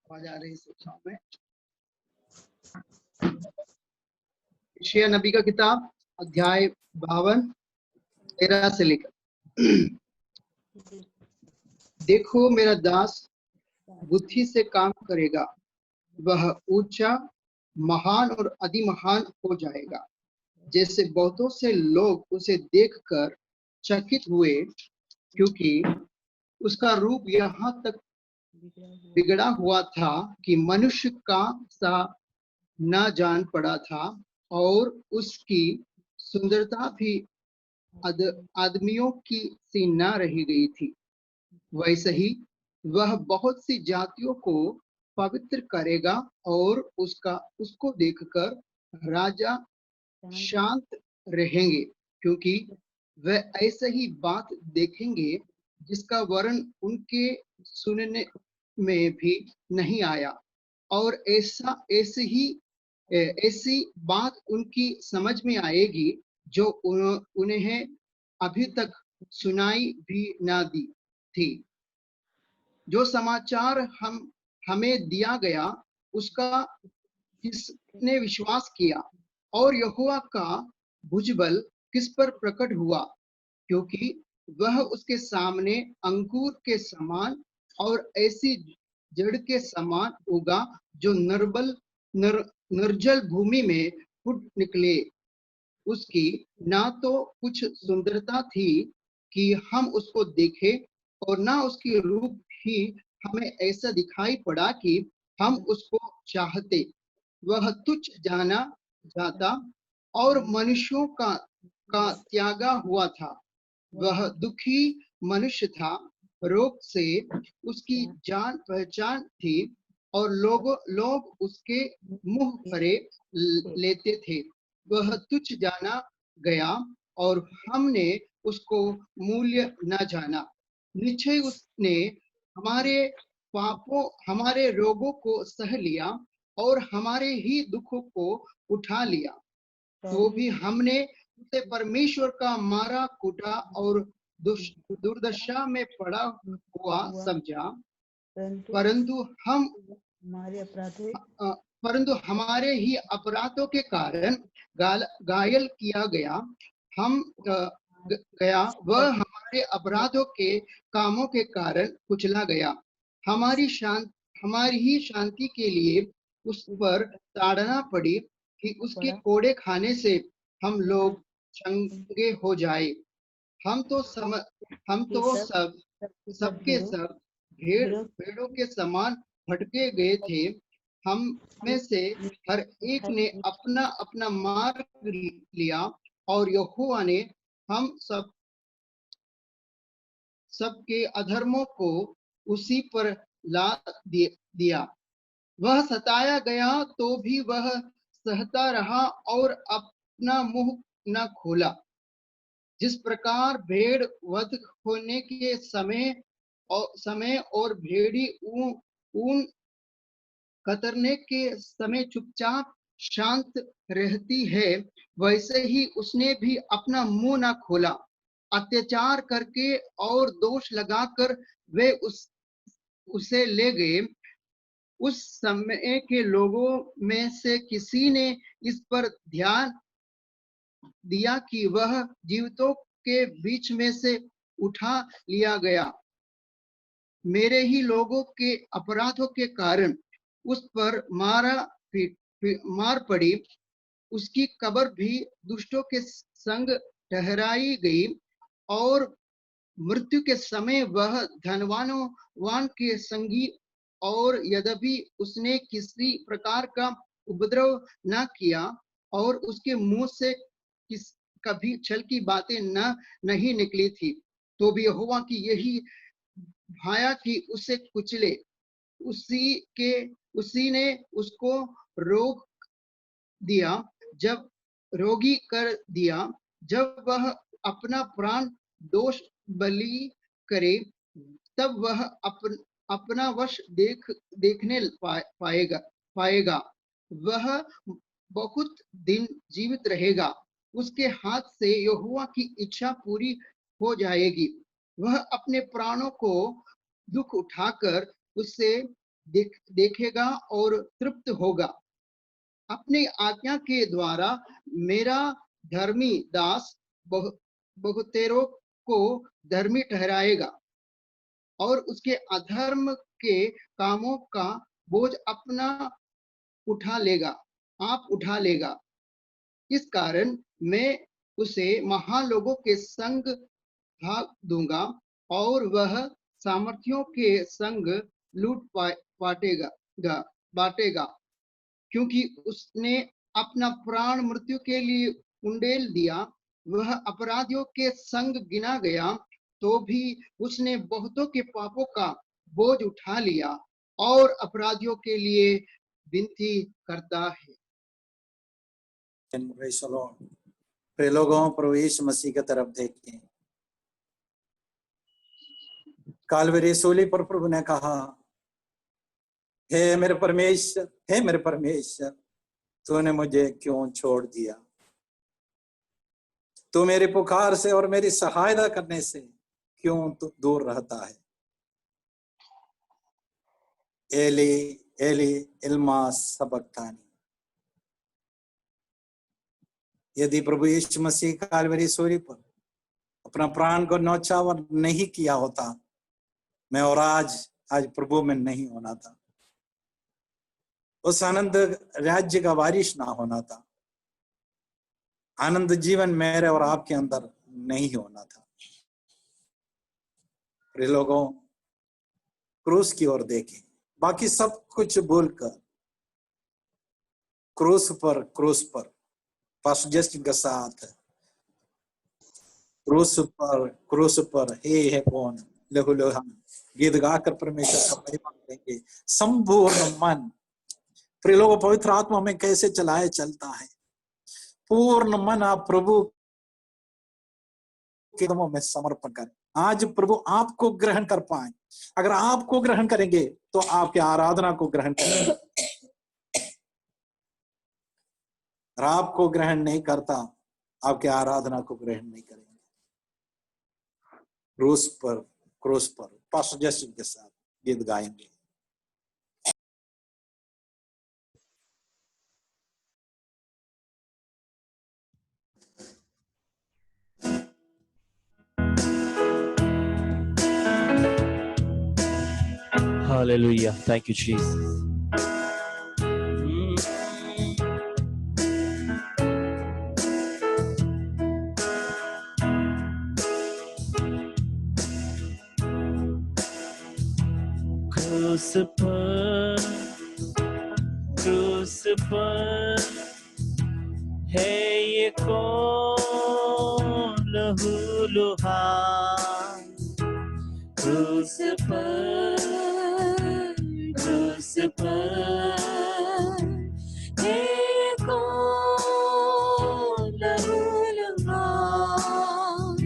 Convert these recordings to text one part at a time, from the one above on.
आवाज आ रही है शिक्षाओं में। यशायाह नबी का किताब अध्याय 52 13 से लेकर। देखो मेरा दास बुद्धि से काम करेगा, वह ऊंचा महान और अधिमहान हो जाएगा। जैसे बहुतों से लोग उसे देखकर चकित हुए, क्योंकि उसका रूप यहाँ तक बिगड़ा हुआ था कि मनुष्य का सा न जान पड़ा था, और उसकी सुंदरता भी आदमियों की सी न रही गई थी। वैसे ही वह बहुत सी जातियों को पवित्र करेगा, और उसको देखकर राजा शांत रहेंगे, क्योंकि वह ऐसे ही बात देखेंगे जिसका वर्ण उनके सुनने में भी नहीं आया, और ऐसी बात उनकी समझ में आएगी जो उन्हें अभी तक सुनाई भी ना दी थी। जो समाचार हमें दिया गया उसका किसने विश्वास किया, और यहोवा का भुजबल किस पर प्रकट हुआ, क्योंकि वह उसके सामने अंकुर के समान और ऐसी जड़ के समान उगा जो निर्जल भूमि में फूट निकले। उसकी ना तो कुछ सुंदरता थी कि हम उसको देखें, और ना उसकी रूप ही हमें ऐसा दिखाई पड़ा कि हम उसको चाहते। वह तुच्छ जाना जाता और मनुष्यों का त्यागा हुआ था। वह दुखी मनुष्य था, रोग से उसकी जान पहचान थी, और लोग उसके मुंह भरे लेते थे। वह तुच्छ जाना गया, और हमने उसको मूल्य न जाना। निश्चय उसने हमारे पापों हमारे रोगों को सह लिया, और हमारे ही दुखों को उठा लिया। तो भी हमने उसे परमेश्वर का मारा कूटा और दुर्दशा में पड़ा हुआ समझा, परंतु हमारे ही अपराधों के कारण घायल किया गया। वह हमारे अपराधों के कामों के कारण कुचला गया। हमारी ही शांति के लिए उस पर ताड़ना पड़ी, कि उसके कोड़े खाने से हम लोग चंगे हो जाए। हम तो सबके सब भेड़ों के समान भटके गए थे। हम में से हर एक ने अपना अपना मार्ग लिया, और यहोवा ने हम सबके अधर्मों को उसी पर ला दिया। वह सताया गया तो भी वह सहता रहा और अपना मुंह न खोला। जिस प्रकार भेड़ वध होने के समय और भेड़ी ऊन कतरने के समय चुपचाप शांत रहती है, वैसे ही उसने भी अपना मुंह न खोला। अत्याचार करके और दोष लगाकर वे उसे ले गए। उस समय के लोगों में से किसी ने इस पर ध्यान दिया कि वह जीवितों के बीच में से उठा लिया गया। मेरे ही लोगों के अपराधों के कारण उस पर मार पड़ी। उसकी कब्र भी दुष्टों के संग ठहराई गई, और मृत्यु के समय वह धनवान के संगी। और यद्यपि उसने किसी प्रकार का उपद्रव न किया, और उसके मुंह से कभी छल की बातें नहीं निकली थी, तो भी यहोवा की यही भाया कि उसे कुचले। उसी ने उसको रोगी कर दिया। जब वह अपना प्राण दोष बलि करे, तब वह अपना वश देखने पाएगा। वह बहुत दिन जीवित रहेगा। उसके हाथ से यहोवा की इच्छा पूरी हो जाएगी। वह अपने प्राणों को दुख उठाकर उससे देखेगा और तृप्त होगा। अपनी आज्ञा के द्वारा मेरा धर्मी दास बहुतेरों को धर्मी ठहराएगा और उसके अधर्म के कामों का बोझ अपना उठा लेगा। इस कारण मैं उसे महालोगों के संग भाग दूंगा और वह सामर्थियों के संग लूट बांटेगा, क्योंकि उसने अपना प्राण मृत्यु के लिए उंडेल दिया। वह अपराधियों के संग गिना गया, तो भी उसने बहुतों के पापों का बोझ उठा लिया और अपराधियों के लिए विनती करता है। प्रिय लोगों, प्रभु यीशु मसीह की तरफ देखें। कालवरी सूली पर प्रभु ने कहा, हे मेरे परमेश्वर, तूने मुझे क्यों छोड़ दिया? तू मेरी पुकार से और मेरी सहायता करने से क्यों तू दूर रहता है? एली एली इल्मा सबक्तानी। यदि प्रभु यीशु मसीह कालवरी सूली पर अपना प्राण को न्यौछावर नहीं किया होता, मैं और आज प्रभु में नहीं होना था। उस आनंद राज्य का वारिश ना होना था। आनंद जीवन मेरे और आपके अंदर नहीं होना था। प्रिय लोगों, क्रूस की ओर देखें। बाकी सब कुछ भूलकर क्रूस पर पास्टर जस्टिन के साथ क्रूस पर हे है कौन लहू लोहान गीत गाकर परमेश्वर का महिमा करेंगे। संपूर्ण मन। प्रिय लोगों, पवित्र आत्मा में कैसे चलता है। पूर्ण मन आप प्रभु के कदमों में समर्पण करें। आज प्रभु आपको ग्रहण कर पाए। अगर आपको ग्रहण करेंगे तो आपकी आराधना को ग्रहण करेंगे। अगर आपको ग्रहण नहीं करता, आपकी आराधना को ग्रहण नहीं करेंगे। क्रूस पर पास्टर जस्टिन के साथ गीत गाएंगे। Hallelujah. Thank you, Jesus. क्रूस पर है ये कौन लहू लुहान। क्रूस पर है ये कौन लहू लुहान।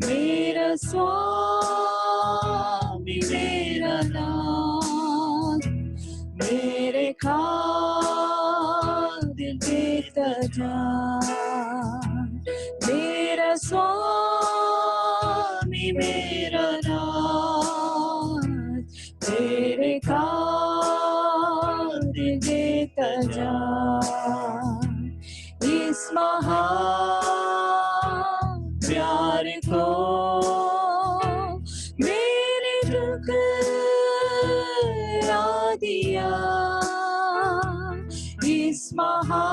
मेरा स्वामी मेरा नाथ, मेरे खातिर देता जान। मेरा स्वामी मेरा नाथ, मेरे खातिर देता जान। इस महान प्यार को मेरे ठुकरा दिया। इस महान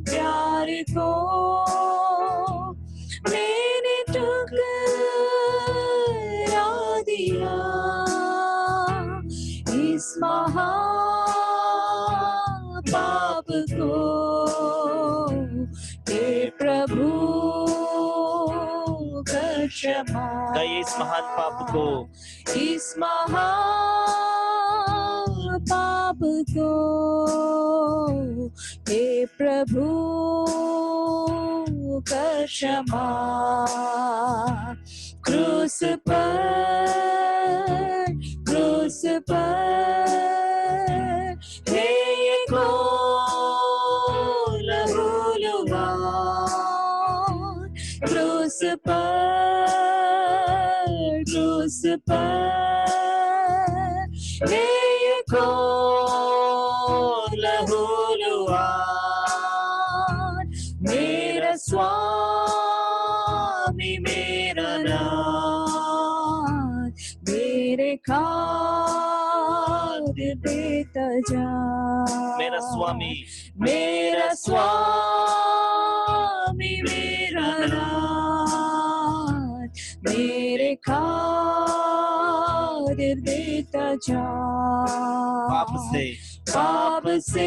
प्यार को मैंने ठुकरा दिया। इस महान पाप को हे प्रभु कर क्षमा। इस महान पाप को, इस महान पाप को हे प्रभु कर क्षमा। क्रूस पर हे ये कौन लहू लुहान। क्रूस पर हे ये कौन लहूलुहान, मेरा स्वामी मेरा नाथ, मेरे खातिर देता जा। मेरा स्वामी मेरा नाथ, मेरे खातिर देता जा। पाप से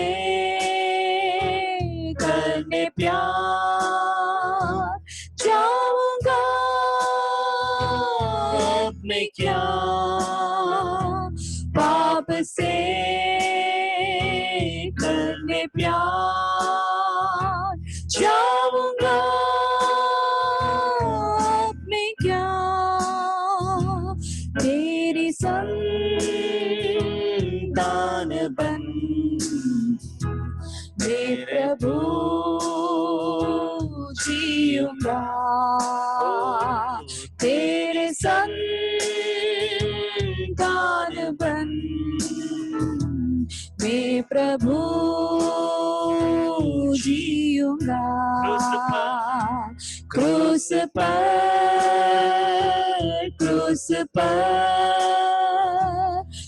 करने प्यार जाऊंगा अब मैं क्या, पाप से करने प्यार जाऊंगा अब मैं क्या, तेरी संतान बन मैं प्रभु जीऊंगा, तेरे संतान बन मैं प्रभु जीऊंगा। क्रूस पर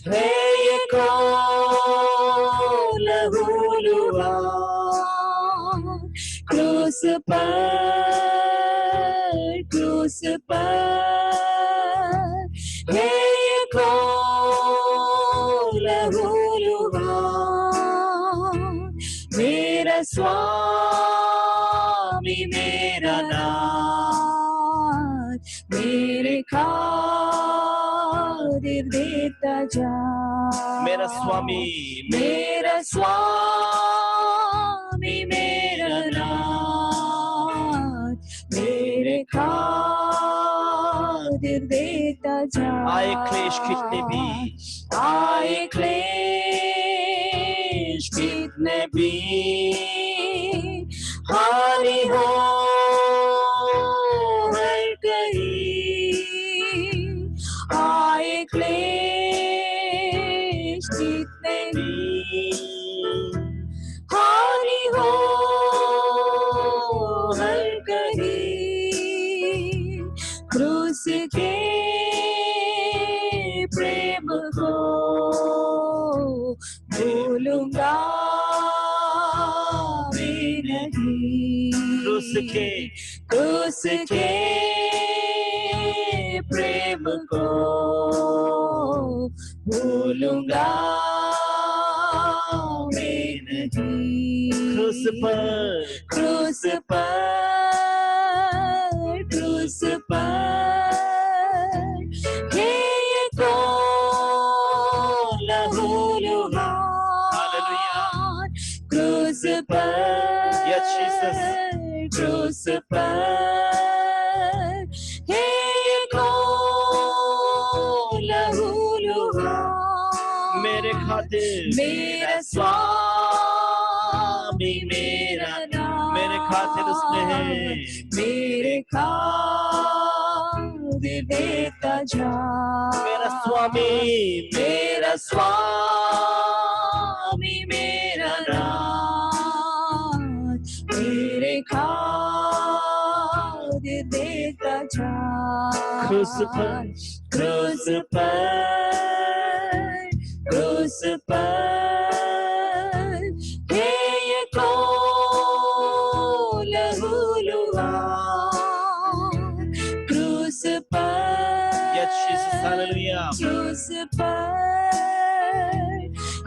है ये कौन लहूलुहान, क्रूस पर है ये कौन लहूलुहान, मेरा स्वामी मेरा नाथ, मेरे खातिर देता जा। मेरा स्वामी मेरा नाथ, मेरे खातिर देता जा। आए क्लेश कितने भी हानि हो हर कहीं, आए क्लेश कितने भी हानि हो हर कहीं, क्रूस के प्रेम को भूलूंगा मैं नहीं, क्रूस के प्रेम को भूलूंगा मैं नहीं। क्रूस पर हे ये कौन लहूलुहान, क्रूस पर हे ये कौन लहूलुहान, मेरे खातिर मेरा स्वामी मेरा नाथ, मेरे खातिर उसने है, मेरे खातिर देता जा। मेरा स्वामी मेरा नाथ, मेरे खातिर देता जा। क्रूस पर हे ये कौन लहूलुहान, क्रूस पर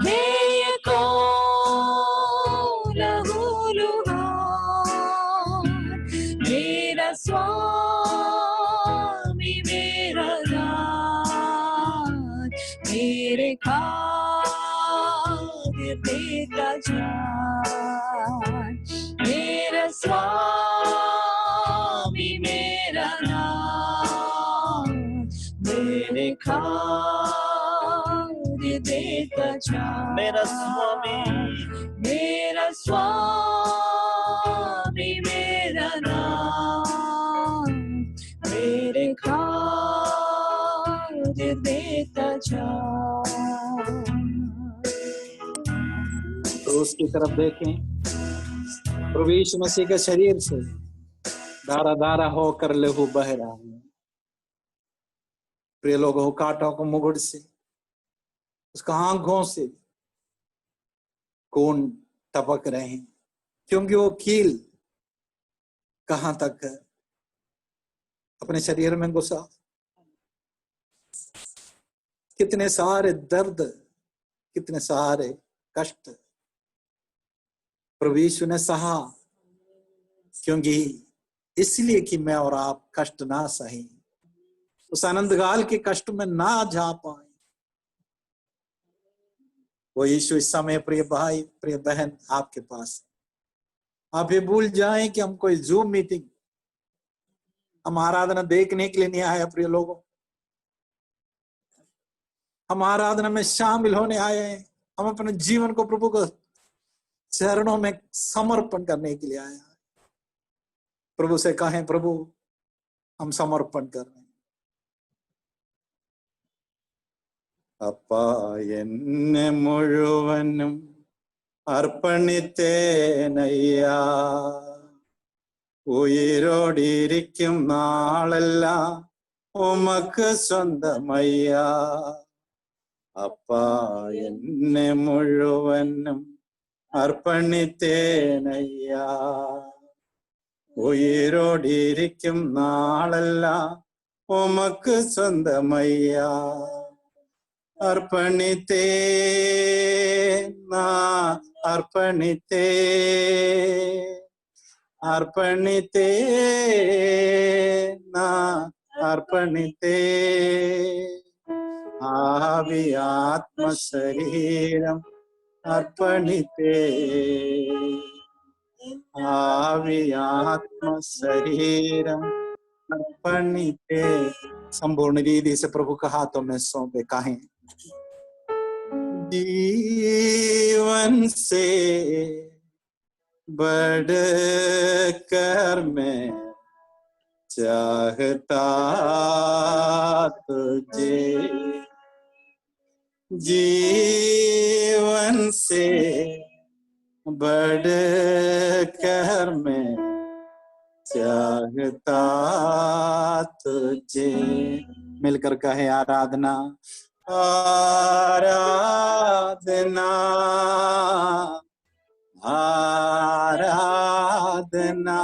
हे ये कौन लहूलुहान, मेरा स्वामी मेरा नाथ, मेरे खातिर देता जा। मेरा स्वामी मेरा नाथ, मेरे खातिर देता जा। मेरा स्वामी मेरा नाथ, मेरे खातिर देता जा। क्रूस की तरफ देखें, प्रभु यीशु मसीह के शरीर से धारा धारा होकर लहू बह रहा है। प्रिय लोगों, कांटों को मुकुट से, उसका आंखों से खून टपक रहे हैं, क्योंकि वो कील कहां तक अपने शरीर में घुसा। कितने सारे दर्द, कितने सारे कष्ट प्रभु यीशु ने सहा, क्योंकि इसलिए कि मैं और आप कष्ट ना सही, उस आनंदकाल के कष्ट में ना जा पाए। वो यीशु इस समय प्रिय भाई, प्रिय बहन, आपके पास है। आप ये भूल जाएं कि हम कोई जूम मीटिंग, हम आराधना देखने के लिए नहीं आए। प्रिय लोगों, हम आराधना में शामिल होने आए हैं। हम अपने जीवन को प्रभु को चरणों में समर्पण करने के लिए आए हैं। प्रभु से कहें, प्रभु हम समर्पण कर रहे हैं। अप्पा एन्ने मुഴുവനും അർപ്പണിത്തേനയ്യാ, ഉയിരോടിരിക്കും നാളെല്ലാം ഉമക്ക് സ്വന്തമയ്യാ. അപ്പാ എന്നെ മുഴുവനും അർപ്പണിത്തേനയ്യാ, ഉയിരോടിരിക്കും നാളെല്ലാം ഉമക്ക് സ്വന്തമയ്യാ. अर्पणिते ना अर्पणिते, अर्पणिते ना अर्पणिते, आवी आत्म शरीरम अर्पणिते, आवी आत्म शरीरम अर्पणिते। संपूर्ण रीति से प्रभु के हाथों में सौंपे, कहें, जीवन से बढ़कर मैं चाहता तुझे, जीवन से बढ़कर मैं चाहता तुझे। मिलकर कहे, आराधना, आराधना, आराधना,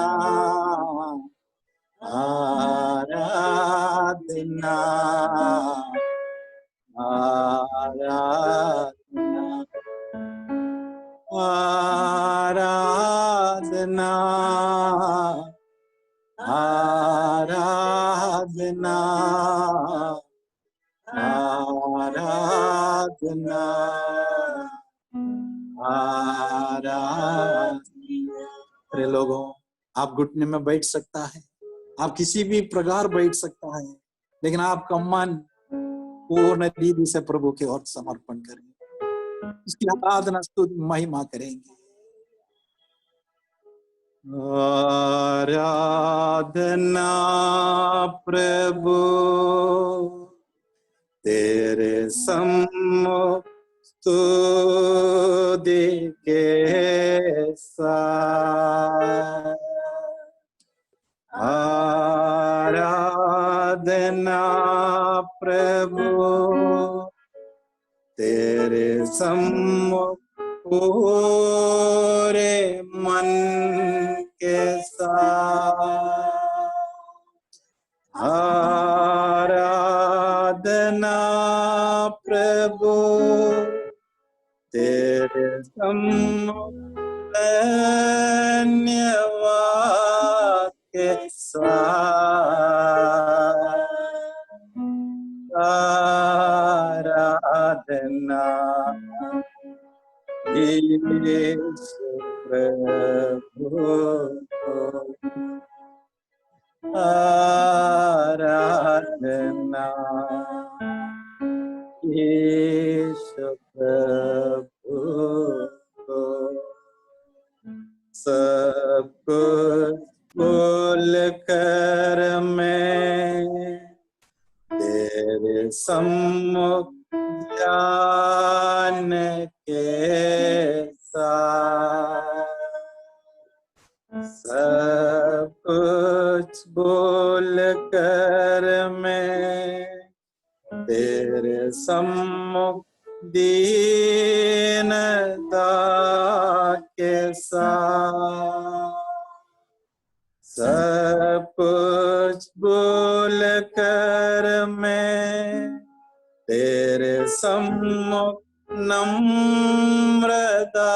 आराधना, आराधना, आराधना, आराधना, आराधना, आराधना। प्रिय लोगों, आप घुटने में बैठ सकता है, आप किसी भी प्रकार बैठ सकता है, लेकिन आपका मन पूर्ण रीति से प्रभु की ओर समर्पण करें, उसकी आराधना स्तुति महिमा करेंगे। आराधना प्रभु तेरे सम्मुख स्तुति के साथ, आराधना प्रभु तेरे सम्मुख पूरे मन के साथ, आराधना प्रभु तेरे सम्मुख धन्यवाद के साथ, आराधना यीशु प्रभु, आराधना यीशु प्रभु। सब कुछ भूल कर मैं तेरे सम्मुख जान के साथ, सम्मुख दीनता के साथ सब कुछ भूल कर मैं तेरे सम्मुख नम्रता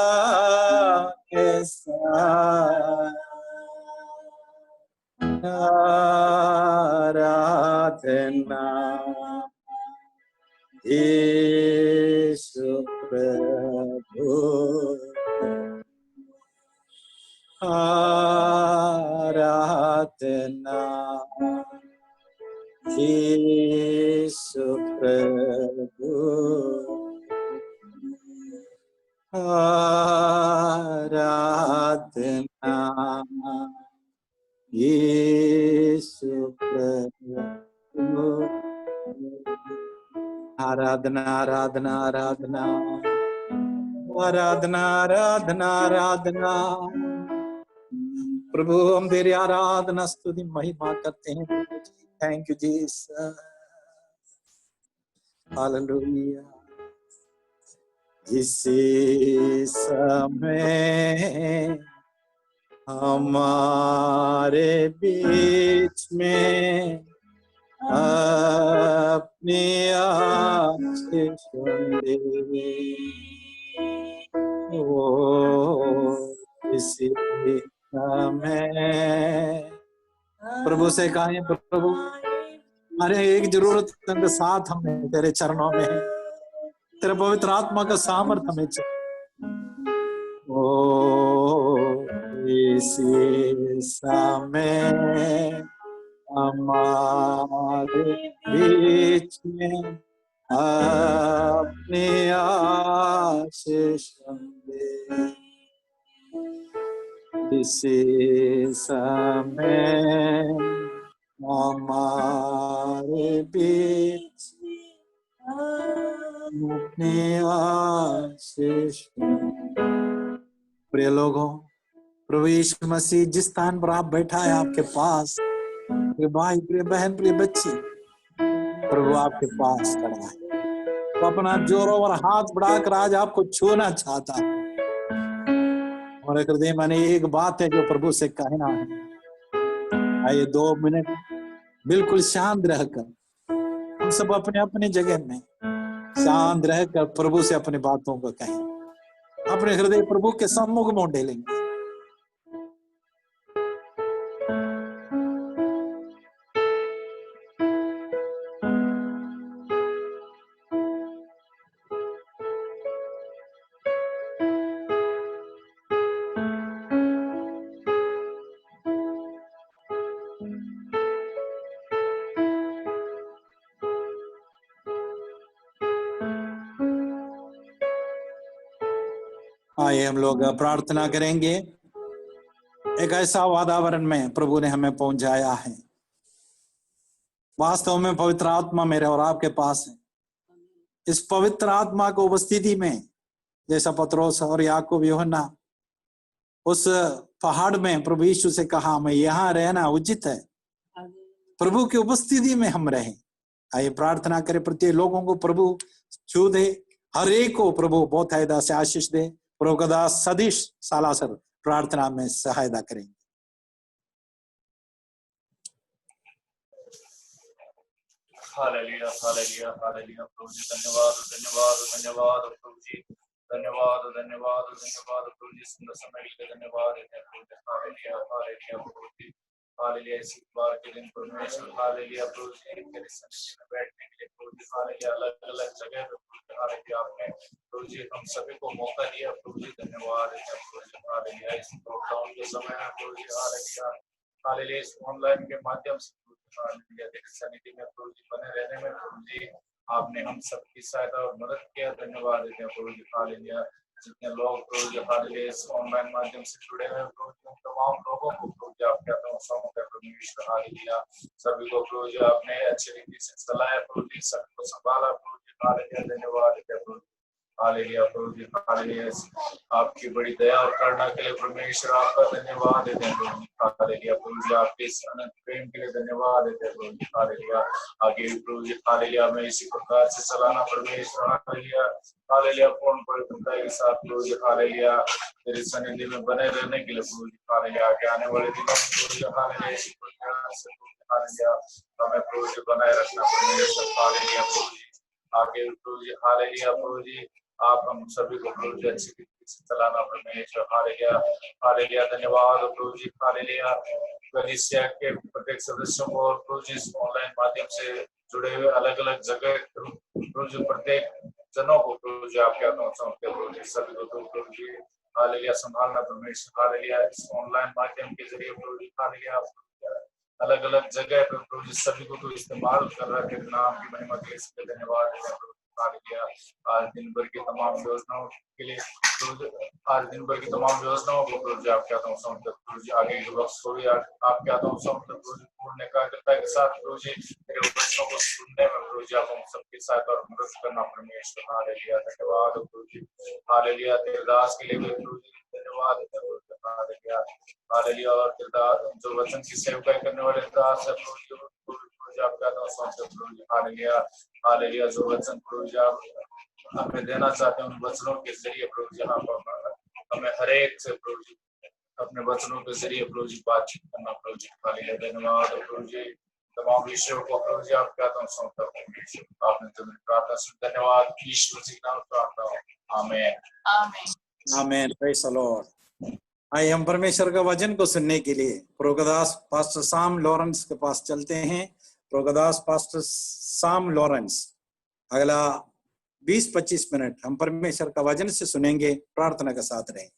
के साथ आराधना यीशु प्रभु आराधना यीशु प्रभु आराधना यीशु प्रभु आराधना आराधना आराधना आराधना आराधना आराधना प्रभु हम तेरी आराधना स्तुति महिमा करते हैं। Thank you Jesus hallelujah. इसी समय हमारे बीच में अपनी आशीष दे ओ इसी समय प्रभु से कहें प्रभु हमारे एक जरूरत के साथ हमें तेरे चरणों में है, तेरे पवित्र आत्मा का सामर्थ्य हमें चाहिए। ओ इसी समय हमारे बीच में अपनी आशीष दे इसी समय हमारे बीच अपनी आशीष। प्रिय लोगों प्रभु यीशु मसीह जिस स्थान पर आप बैठा है आपके पास, प्रिय भाई प्रिय बहन प्रिय बच्ची, प्रभु आपके पास खड़ा है, तो अपना जोरों और हाथ बढ़ाकर आज आपको छूना चाहता है। हमारे हृदय में एक बात है जो प्रभु से कहना है। आइए 2 मिनट बिल्कुल शांत रहकर हम सब अपने अपने जगह में शांत रहकर प्रभु से अपनी बातों को कहें, अपने हृदय प्रभु के सम्मुख में ढेलेंगे। आइए हम लोग प्रार्थना करेंगे। एक ऐसा वातावरण में प्रभु ने हमें पहुंचाया है, वास्तव में पवित्र आत्मा मेरे और आपके पास है। इस पवित्र आत्मा को उपस्थिति में जैसा पतरोस और याकूब यूहन्ना उस पहाड़ में प्रभु यीशु से कहा मैं यहाँ रहना उचित है, प्रभु की उपस्थिति में हम रहें। आइए प्रार्थना करें, प्रत्येक लोगों को प्रभु छू दे, हर एक को प्रभु बहुत हैदा से आशीष दे। प्रभु का दास सदीश सालासर प्रार्थना में सहायता करेंगे। Hallelujah hallelujah hallelujah. प्रभु जी धन्यवाद धन्यवाद धन्यवाद प्रभु जी, धन्यवाद धन्यवाद धन्यवाद प्रभु जी, सुंदर समय के लिए धन्यवाद। हालेलुया हालेलुया प्रभु जी, हालेलुया। इस बार के दिन परमेश्वर हालेलुया प्रभु जी तेरे सन्निधि में बैठने के लिए प्रभु जी हालेलुया अलग अलग जगह पे हालेलुया आपने प्रभु जी हम सभी को मौका दिया प्रभु जी, धन्यवाद प्रभु जी हालेलुया। इस लॉकडाउन के समय में प्रभु जी हालेलुया हालेलुया इस ऑनलाइन के माध्यम से हालेलुया तेरे सन्निधि में प्रभु जी बने रहने में प्रभु जी आपने हम सबकी सहायता और मदद किया, धन्यवाद देते हैं प्रभु जी हालेलुया। जितने लोग प्रभु जी हालेलुया इस ऑनलाइन माध्यम से जुड़े हैं प्रभु जी उन तमाम लोगों को प्रभु जी आपके हाथों सौंप है परमेश्वर हालेलुया। सभी को प्रभु जी आपने अच्छी रीति से चलाया प्रभु जी, सबको संभाला प्रभु जी हालेलुया, धन्यवाद देते हैं प्रभु। हालेलुया प्रभु जी, हालेलुया। आपकी बड़ी दया और करुणा के लिए परमेश्वर आपका धन्यवाद देते हैं प्रभु जी, हालेलुया प्रभु जी। आपके इस अनंत प्रेम के लिए धन्यवाद देते हैं प्रभु जी, हालेलुया। आगे भी प्रभु जी, हालेलुया, मैं इसी प्रकार से चलाना परमेश्वर, हालेलुया, हालेलुया, पूर्ण पवित्रता के साथ प्रभु जी, हालेलुया, तेरी सन्निधि में बने रहने के लिए प्रभु जी, हालेलुया। आगे आने वाले दिनों में प्रभु जी, हालेलुया, इसी प्रकार से प्रभु जी, हालेलुया, हमें प्रभु जी बनाए रखना परमेश्वर, हालेलुया प्रभु जी। आगे प्रभु जी, हालेलुया प्रभु जी, आप हम सभी को प्रभु जी अच्छी तरीके से चलाना परमेश्वर, हालेलुया, हालेलुया। धन्यवाद प्रभु जी, हालेलुया। कलीसिया के प्रत्येक सदस्यों को और प्रभु जी ऑनलाइन माध्यम से जुड़े हुए अलग अलग जगह प्रभु जी प्रत्येक जनों को प्रभु जी आपके हाथों में सौंपते प्रभु जी, सभी को प्रभु जी, हालेलुया, संभालना परमेश्वर, हालेलुया। इस ऑनलाइन माध्यम के जरिए प्रभु जी, हालेलुया, अलग अलग जगह पे प्रभु जी सभी को तो इस्तेमाल कर रहे थे, नाम की महिमा के लिए इसके धन्यवाद देते हैं प्रभु जी, हालेलुया। आज दिन भर की तमाम योजनाओं के लिए प्रभु जी, आज दिन भर की तमाम योजनाओं को प्रभु जी आपके हाथों में सौंपते प्रभु जी, आगे के वक्त को भी आपके हाथों में सौंपते प्रभु जी, पूर्ण एकाग्रता के साथ प्रभु जी तेरे वचनों को सुनने में प्रभु जी आप हम सबके साथ और मदद करना परमेश्वर, हालेलुया। धन्यवाद प्रभु जी, हालेलुया। तेरे दास के लिए भी प्रभु जी धन्यवाद देते हैं प्रभु जी, हालेलुया, हालेलुया। और तेरे दास जो वचन की सेवकाई करने वाले दास है प्रभु जी आपके हाथों में सौंपते प्रभु जी, हालेलुया, हालेलुया। जो वचन प्रभु जी आप हमें देना चाहते हैं उन वचनों के जरिए प्रभु जी आप हमें हर एक से प्रभु जी अपने वचनों के जरिए प्रभु जी बातचीत करना प्रभु जी, हालेलुया। धन्यवाद प्रभु जी, तमाम विषयों को प्रभु जी आपके हाथों में सौंपता हूं, आपने तो मेरी प्रार्थना सुन, धन्यवाद यीशु मसीह के नाम में प्रार्थना हो, आमीन, आमीन, आमीन, प्रेज द लॉर्ड। आइए हम परमेश्वर का वचन को सुनने के लिए प्रोगदास पास्टर साम लॉरेंस के पास चलते हैं। प्रोगदास पास्टर साम लॉरेंस अगला 20-25 मिनट हम परमेश्वर का वचन से सुनेंगे। प्रार्थना के साथ रहें।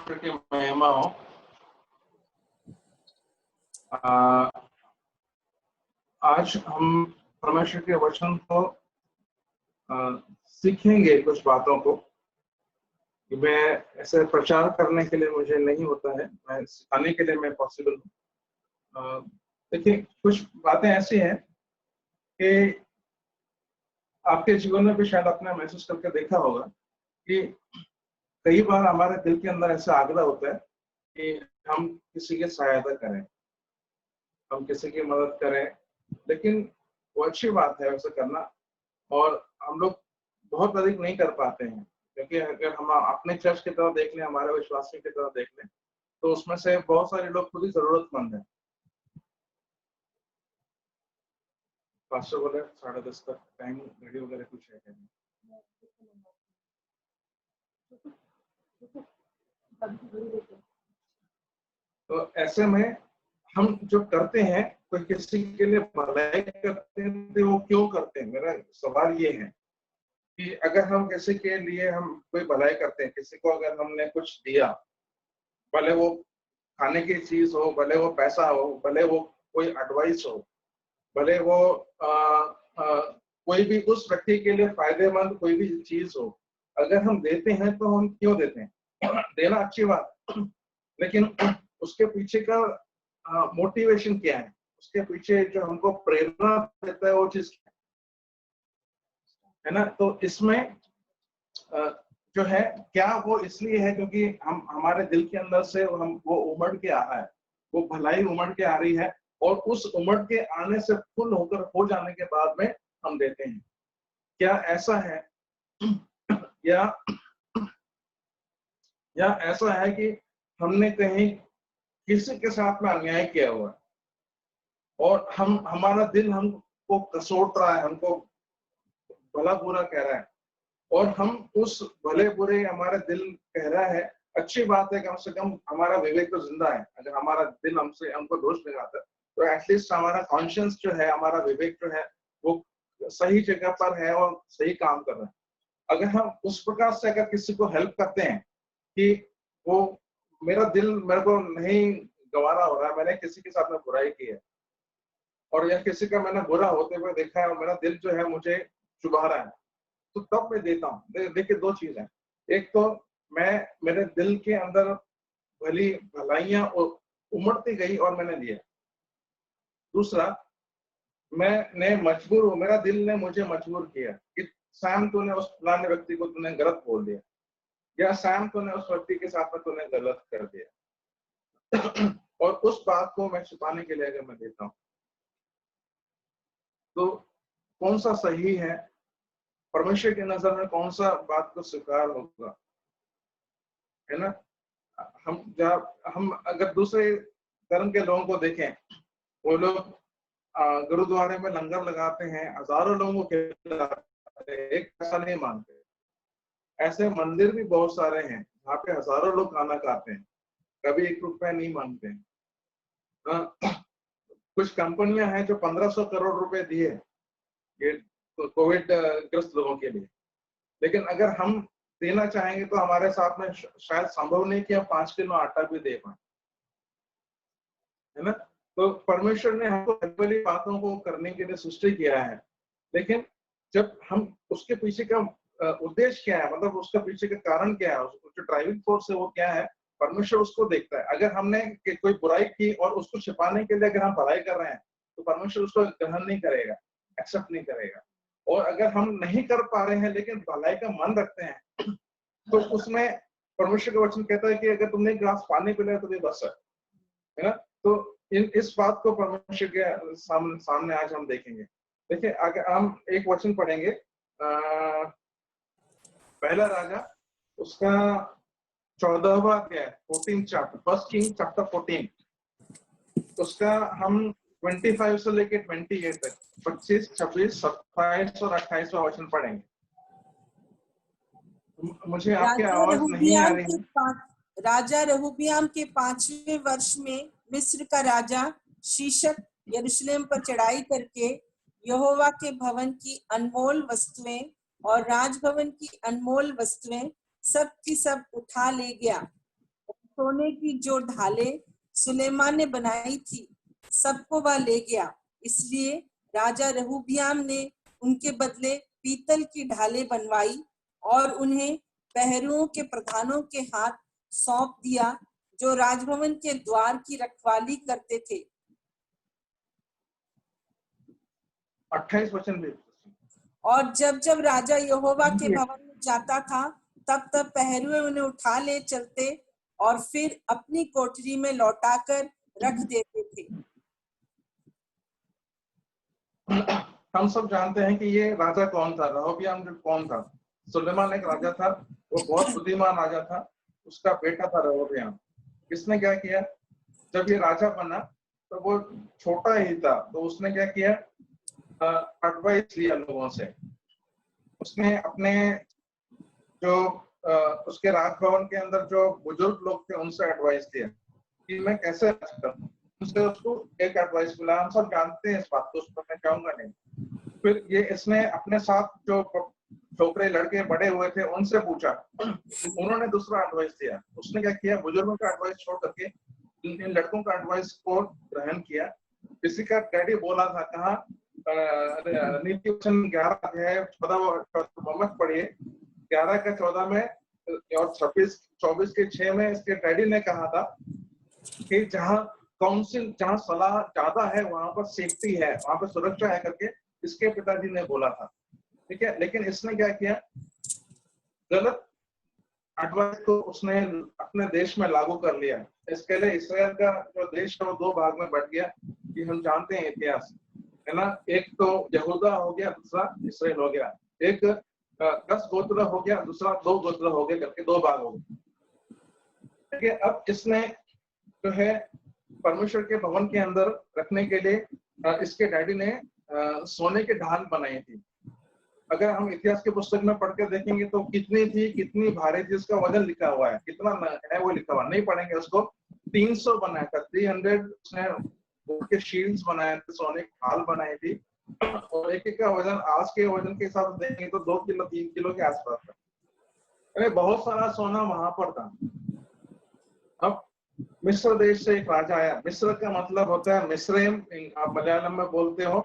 की महिमा हो। आज हम परमेश्वर के वचन को सीखेंगे कुछ बातों को। मैं ऐसे प्रचार करने के लिए मुझे नहीं होता है, मैं सिखाने के लिए मैं पॉसिबल हूँ। देखिए कुछ बातें ऐसी हैं कि आपके जीवन में भी शायद आपने महसूस करके देखा होगा कि कई बार हमारे दिल के अंदर ऐसा आग्रह होता है कि हम किसी की सहायता करें, हम किसी की मदद करें, लेकिन वो अच्छी बात है वैसे करना, और हम लोग बहुत अधिक नहीं कर पाते हैं। क्योंकि अगर हम अपने चर्च की तरफ देख लें, हमारे विश्वासियों की तरफ देख लें, तो उसमें से बहुत सारे लोग खुद ही जरूरतमंद हैं। पास्टर बोले 10:30 तक टाइम, घड़ी वगैरह कुछ है क्या? तो ऐसे में हम जो करते हैं, कोई किसी के लिए भलाई करते हैं तो वो क्यों करते हैं? मेरा सवाल ये है कि अगर हम किसी के लिए हम कोई भलाई करते हैं, किसी को अगर हमने कुछ दिया, भले वो खाने की चीज हो, भले वो पैसा हो, भले वो कोई एडवाइस हो, भले वो कोई भी उस व्यक्ति के लिए फायदेमंद कोई भी चीज हो, अगर हम देते हैं तो हम क्यों देते हैं? देना अच्छी बात, लेकिन उसके पीछे का मोटिवेशन क्या है? उसके पीछे जो हमको प्रेरणा देता है वो चीज है ना। तो इसमें जो है क्या वो इसलिए है क्योंकि हम हमारे दिल के अंदर से हम वो उमड़ के आ रहा है, वो भलाई उमड़ के आ रही है, और उस उमड़ के आने से फुल होकर हो जाने के बाद में हम देते हैं। क्या ऐसा है या ऐसा है कि हमने कहीं किसी के साथ में अन्याय किया हुआ है और हमारा दिल हमको कसोट रहा है, हमको भला बुरा कह रहा है, और हम उस भले बुरे हमारे दिल कह रहा है, अच्छी बात है, कम से कम हमारा विवेक तो जिंदा है। अगर हमारा दिल हमको दोष लगाता है तो एटलीस्ट हमारा कॉन्शियंस जो है, हमारा विवेक जो है वो सही जगह पर है और सही काम कर रहा है। अगर हम उस प्रकार से अगर किसी को हेल्प करते हैं कि वो मेरा दिल मेरे को नहीं गवारा हो रहा है, मैंने किसी के साथ में बुराई की है और या किसी का मैंने बुरा होते हुए देखा है और मेरा दिल जो है मुझे चुभा रहा है, तो तब मैं देता हूँ। देखिए दो चीज है, एक तो मैं मेरे दिल के अंदर भलाइयां उमड़ती गई और मैंने लिया। दूसरा, मैंने मजबूर हूं, मेरा दिल ने मुझे मजबूर किया कि सैम तूने उस फलाने व्यक्ति को तूने गलत बोल दिया, या सैम तूने उस व्यक्ति के साथ में तूने गलत कर दिया। और उस बात को मैं छुपाने के लिए अगर मैं देता हूं तो कौन सा सही है, परमेश्वर की नजर में कौन सा बात को स्वीकार होगा, है ना? हम अगर दूसरे धर्म के लोगों को देखें, वो लोग गुरुद्वारे में लंगर लगाते हैं, हजारों लोगों को खिलाते हैं, एक पैसा नहीं मांगते। ऐसे मंदिर भी बहुत सारे हैं जहाँ पे हजारों लोग खाना खाते हैं, कभी 1 रुपया नहीं मांगते हैं। कुछ कंपनियां हैं जो 1500 करोड़ रुपए दिए ये कोविड ग्रस्त लोगों के लिए, लेकिन अगर हम देना चाहेंगे तो हमारे साथ में शायद संभव नहीं कि हम 5 किलो आटा भी दे पाए, है ना? तो परमेश्वर ने हमको वाली बातों को करने के लिए सृष्टि किया है, लेकिन जब हम उसके पीछे का उद्देश्य क्या है, मतलब उसका पीछे का कारण क्या है, जो ड्राइविंग फोर्स है वो क्या है, परमेश्वर उसको देखता है। अगर हमने कोई बुराई की और उसको छिपाने के लिए अगर हम भलाई कर रहे हैं तो परमेश्वर उसको ग्रहण नहीं करेगा, एक्सेप्ट नहीं करेगा। और अगर हम नहीं कर पा रहे हैं लेकिन भलाई का मन रखते हैं तो उसमें परमेश्वर का वचन कहता है कि अगर तुमने एक गिलास पानी पिलाया तो भी बस है ना? तो इस बात को परमेश्वर के सामने आज हम देखेंगे। देखिए, अगर हम एक वचन पढ़ेंगे, पहला राजा उसका 14वां अध्याय 14 चैप्टर, फर्स्ट किंग चैप्टर 14, उसका हम 25 से लेके 28 तक 25, 26, 27 और 28वां वचन पढ़ेंगे। मुझे आपकी आवाज नहीं आ रही है। राजा रहोबियाम के 5वें वर्ष में मिस्र का राजा शीशक यरूशलेम पर चढ़ाई करके यहोवा के भवन की अनमोल वस्तुएं और राजभवन की अनमोल वस्तुएं सब की सब उठा ले गया। सोने की जो ढालें सुलेमान ने बनाई थी सबको वह ले गया। इसलिए राजा रहोबियाम ने उनके बदले पीतल की ढालें बनवाई और उन्हें पहरुओं के प्रधानों के हाथ सौंप दिया जो राजभवन के द्वार की रखवाली करते थे। 28 वचन भी। और जब जब राजा यहोवा के भवन में जाता था तब तब पहरुए उन्हें उठा ले चलते और फिर अपनी कोठरी में लौटाकर रख देते थे। हम सब जानते हैं कि ये राजा कौन था, रहोबियाम कौन था? सुलेमान एक राजा था, वो बहुत बुद्धिमान राजा था, उसका बेटा था रहोबियाम। इसने क्या किया, जब ये राजा बना तो वो छोटा ही था, तो उसने क्या किया, एडवाइस लिया लोगों से। उसने अपने जो उसके राजभवन के अंदर जो बुजुर्ग लोग थे उनसे एडवाइस लिया कि मैं कैसे राज करूं। उनसे उसको एक एडवाइस मिला, हम सब जानते हैं इस बात को, उस पर मैं जाऊंगा नहीं। फिर ये इसने अपने साथ जो छोकरे लड़के बड़े हुए थे उनसे पूछा, उन्होंने दूसरा एडवाइस दिया। उसने क्या किया, बुजुर्गों का एडवाइस छोड़ करके इन लड़कों का एडवाइस को ग्रहण किया। किसी का डैडी बोला था, कहा नीति वचन 11 अध्याय 14 पढ़िए, 11 का 14 में और 24 के 6 में इसके डैडी ने कहा था कि जहाँ काउंसिल, जहाँ सलाह ज्यादा है वहां पर सेफ्टी है, वहां पर सुरक्षा है करके इसके पिताजी ने बोला था। ठीक है, लेकिन इसने क्या किया, गलत एडवाइस को उसने अपने देश में लागू कर लिया। इसके लिए इसराइल का जो देश है वो 2 भाग में बढ़ गया, कि हम जानते हैं इतिहास, है ना? एक तो यहूदा हो गया, दूसरा इसराइल हो गया। एक 10 गोत्र हो गया, दूसरा 2 गोत्र हो गया, करके 2 भाग हो गए। ठीक है, अब इसने जो है परमेश्वर के भवन के अंदर रखने के लिए इसके डैडी ने सोने के ढाल बनाई थी। अगर हम इतिहास के पुस्तक में पढ़ के देखेंगे तो कितनी थी, कितनी भारी थी, उसका वजन लिखा हुआ है, कितना है वो लिखा हुआ, नहीं पढ़ेंगे उसको। 300 बनाया था, 300 उसने के शील्ड्स बनाए थे, सोने की ढाल बनाई थी, और एक का वजन आज के वजन के हिसाब से देखेंगे तो 2 किलो 3 किलो के आसपास था। अरे बहुत सारा सोना वहां पर था। अब मिस्र देश से एक राजा आया। मिस्र का मतलब होता है मिस्रैम, आप मलयालम में बोलते हो,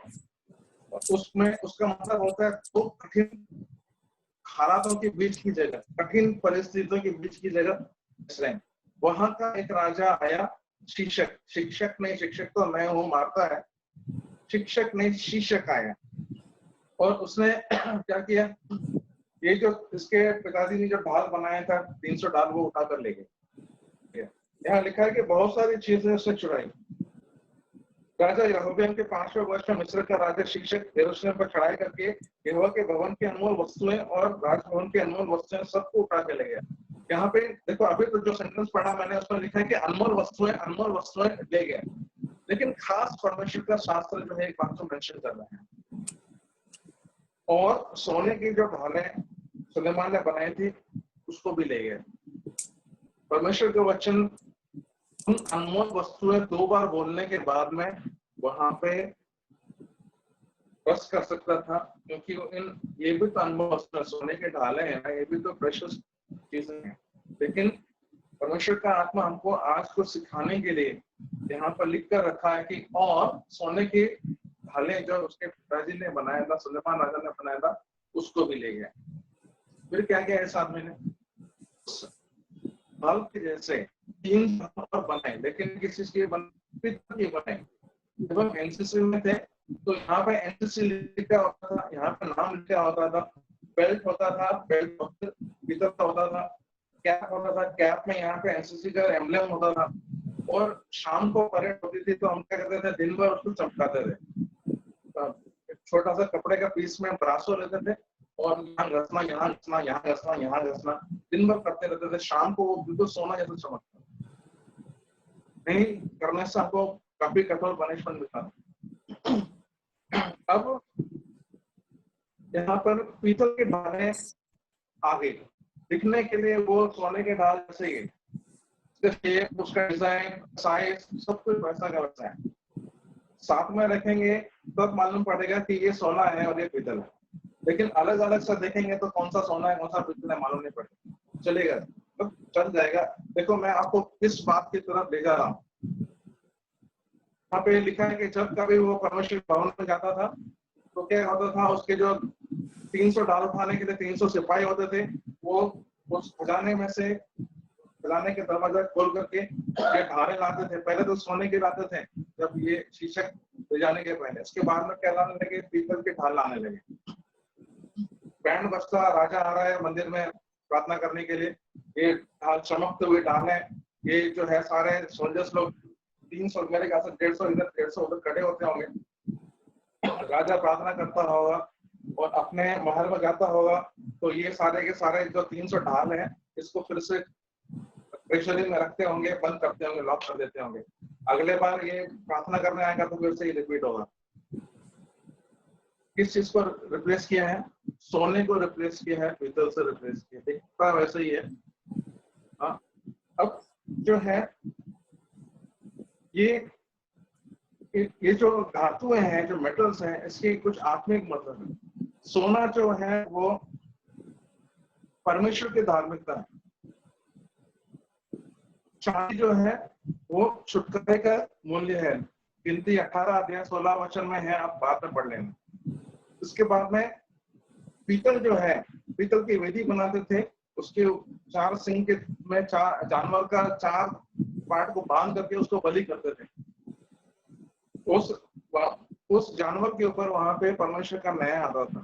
उसमें उसका मतलब होता है तो कठिन हालातों के बीच की जगह, कठिन परिस्थितियों के बीच की जगह मिस्रैम। वहां का एक राजा आया शीशक, शिक्षक नहीं, शिक्षक तो मैं हूँ, मारता है, शिक्षक नहीं शीशक आया और उसने क्या किया, ये जो इसके पिताजी ने जो ढाल बनाया था 300 ढाल वो उठा कर ले गए। यहाँ लिखा है कि बहुत सारी चीजें उसने चुराई। राजा यहोबियाम के 5वें वर्ष में मिस्र का राजा शीशक यरूशलेम पर चढ़ाई करके यहोवा के भवन की अनमोल वस्तुएं और राजभवन की अनमोल वस्तुएं सबको उठा के ले गया। यहाँ पे देखो, अभी तो जो सेंटेंस पढ़ा मैंने उसमें लिखा है कि अनमोल वस्तुएं ले गए, लेकिन खास परमेश्वर का शास्त्र जो है एक बात को मेंशन कर रहा है, और सोने की जो ढालें सुलेमान ने बनाई थी उसको भी ले गए। परमेश्वर के वचन उन अनमोल वस्तुएं 2 बार बोलने के बाद में वहां पे बस कर सकता था, क्योंकि ये भी तो अनमोल वस्तुएं, सोने के ढाले हैं ना, ये भी तो प्रेशियस चीजें हैं। लेकिन परमेश्वर का आत्मा हमको आज को सिखाने के लिए यहाँ पर लिख कर रखा है कि और सोने के ढाले जो उसके पिताजी ने बनाया था, सुलेमान राजा ने बनाया था, उसको भी ले गया। फिर क्या किया इस आदमी ने, ढाल के जैसे 3 बनाए, लेकिन किसी के बनाए। जब हम एनसीसी में थे तो यहाँ पे एनसीसी लिखा होता था, यहाँ पे नाम लिखा होता था, बेल्ट होता था, बेल्ट पीतल का होता था, कैप होता था, कैप में यहाँ पे एनसीसी का एम्ब्लेम होता था। और शाम को परेड होती थी तो हम क्या करते थे, दिन भर उसको चमकाते थे। छोटा सा कपड़े का पीस में ब्रासो लेते थे और यहाँ घसना, यहाँ घसना, यहाँ घसना, यहाँ घसना, दिन भर करते रहते थे। शाम को वो बिल्कुल सोना जैसा चमकता, नहीं करने से हमको काफी कठोर पनिशमेंट मिलता। अब यहाँ पर पीतल के ढाले आ गए, दिखने के लिए वो सोने के ढाल जैसे ही, उसका शेप, उसका डिजाइन, साइज, सब कुछ वैसा का वैसा है। साथ में रखेंगे तब मालूम पड़ेगा कि ये सोना है और ये पीतल है, लेकिन अलग अलग से देखेंगे तो कौन सा सोना है कौन सा पीतल है मालूम नहीं पड़ेगा। चलेगा तो चल जाएगा। देखो मैं आपको किस बात की तरफ ले जा रहा हूँ। यहाँ पे लिखा है कि जब कभी वो परमेश्वर भवन में जाता था तो क्या होता था, उसके जो 300 ढाल उठाने के लिए 300 सिपाही होते थे, वो उस खजाने में से, खजाने के दरवाजा खोल करके ये ढाले लाते थे। पहले तो सोने के लाते थे जब ये शीशक ले जाने के पहले, उसके बाद में क्या लाने लगे, पीतल के ढाल लाने लगे। बैंड बजता, राजा आ रहा है मंदिर में प्रार्थना करने के लिए, ये ढाल चमकते हुए ढाल है, ये जो है सारे सोल्जर्स लोग 300 मेरे ख्याल से 150 इधर 150 उधर खड़े होते होंगे। राजा प्रार्थना करता होगा और अपने महल में जाता होगा, तो ये सारे के सारे जो 300 ढाल है इसको फिर से प्रेशरिंग में रखते होंगे, बंद करते होंगे, लॉक कर देते होंगे। अगले बार ये प्रार्थना करने आएगा तो फिर से ये रिपीट होगा। किस चीज को रिप्लेस किया है, सोने को रिप्लेस किया है, पीतल से रिप्लेस किया, दिखता वैसे ही है। हाँ, अब जो है ये जो धातुएं हैं, जो मेटल्स हैं, इसके कुछ आत्मिक मतलब है। सोना जो है वो परमेश्वर की धार्मिकता है, चांदी जो है वो छुटकारे का मूल्य है। गिनती 18 अध्याय 16 वचन में है, आप बाद में पढ़ लेना। इसके बाद में पीतल जो है, पीतल की वेदी बनाते थे, उसके 4 सिंग के में 4 जानवर का 4 पार्ट को बांध करके उसको बलि करते थे। उस जानवर के ऊपर वहां पे परमेश्वर का न्याय आता था।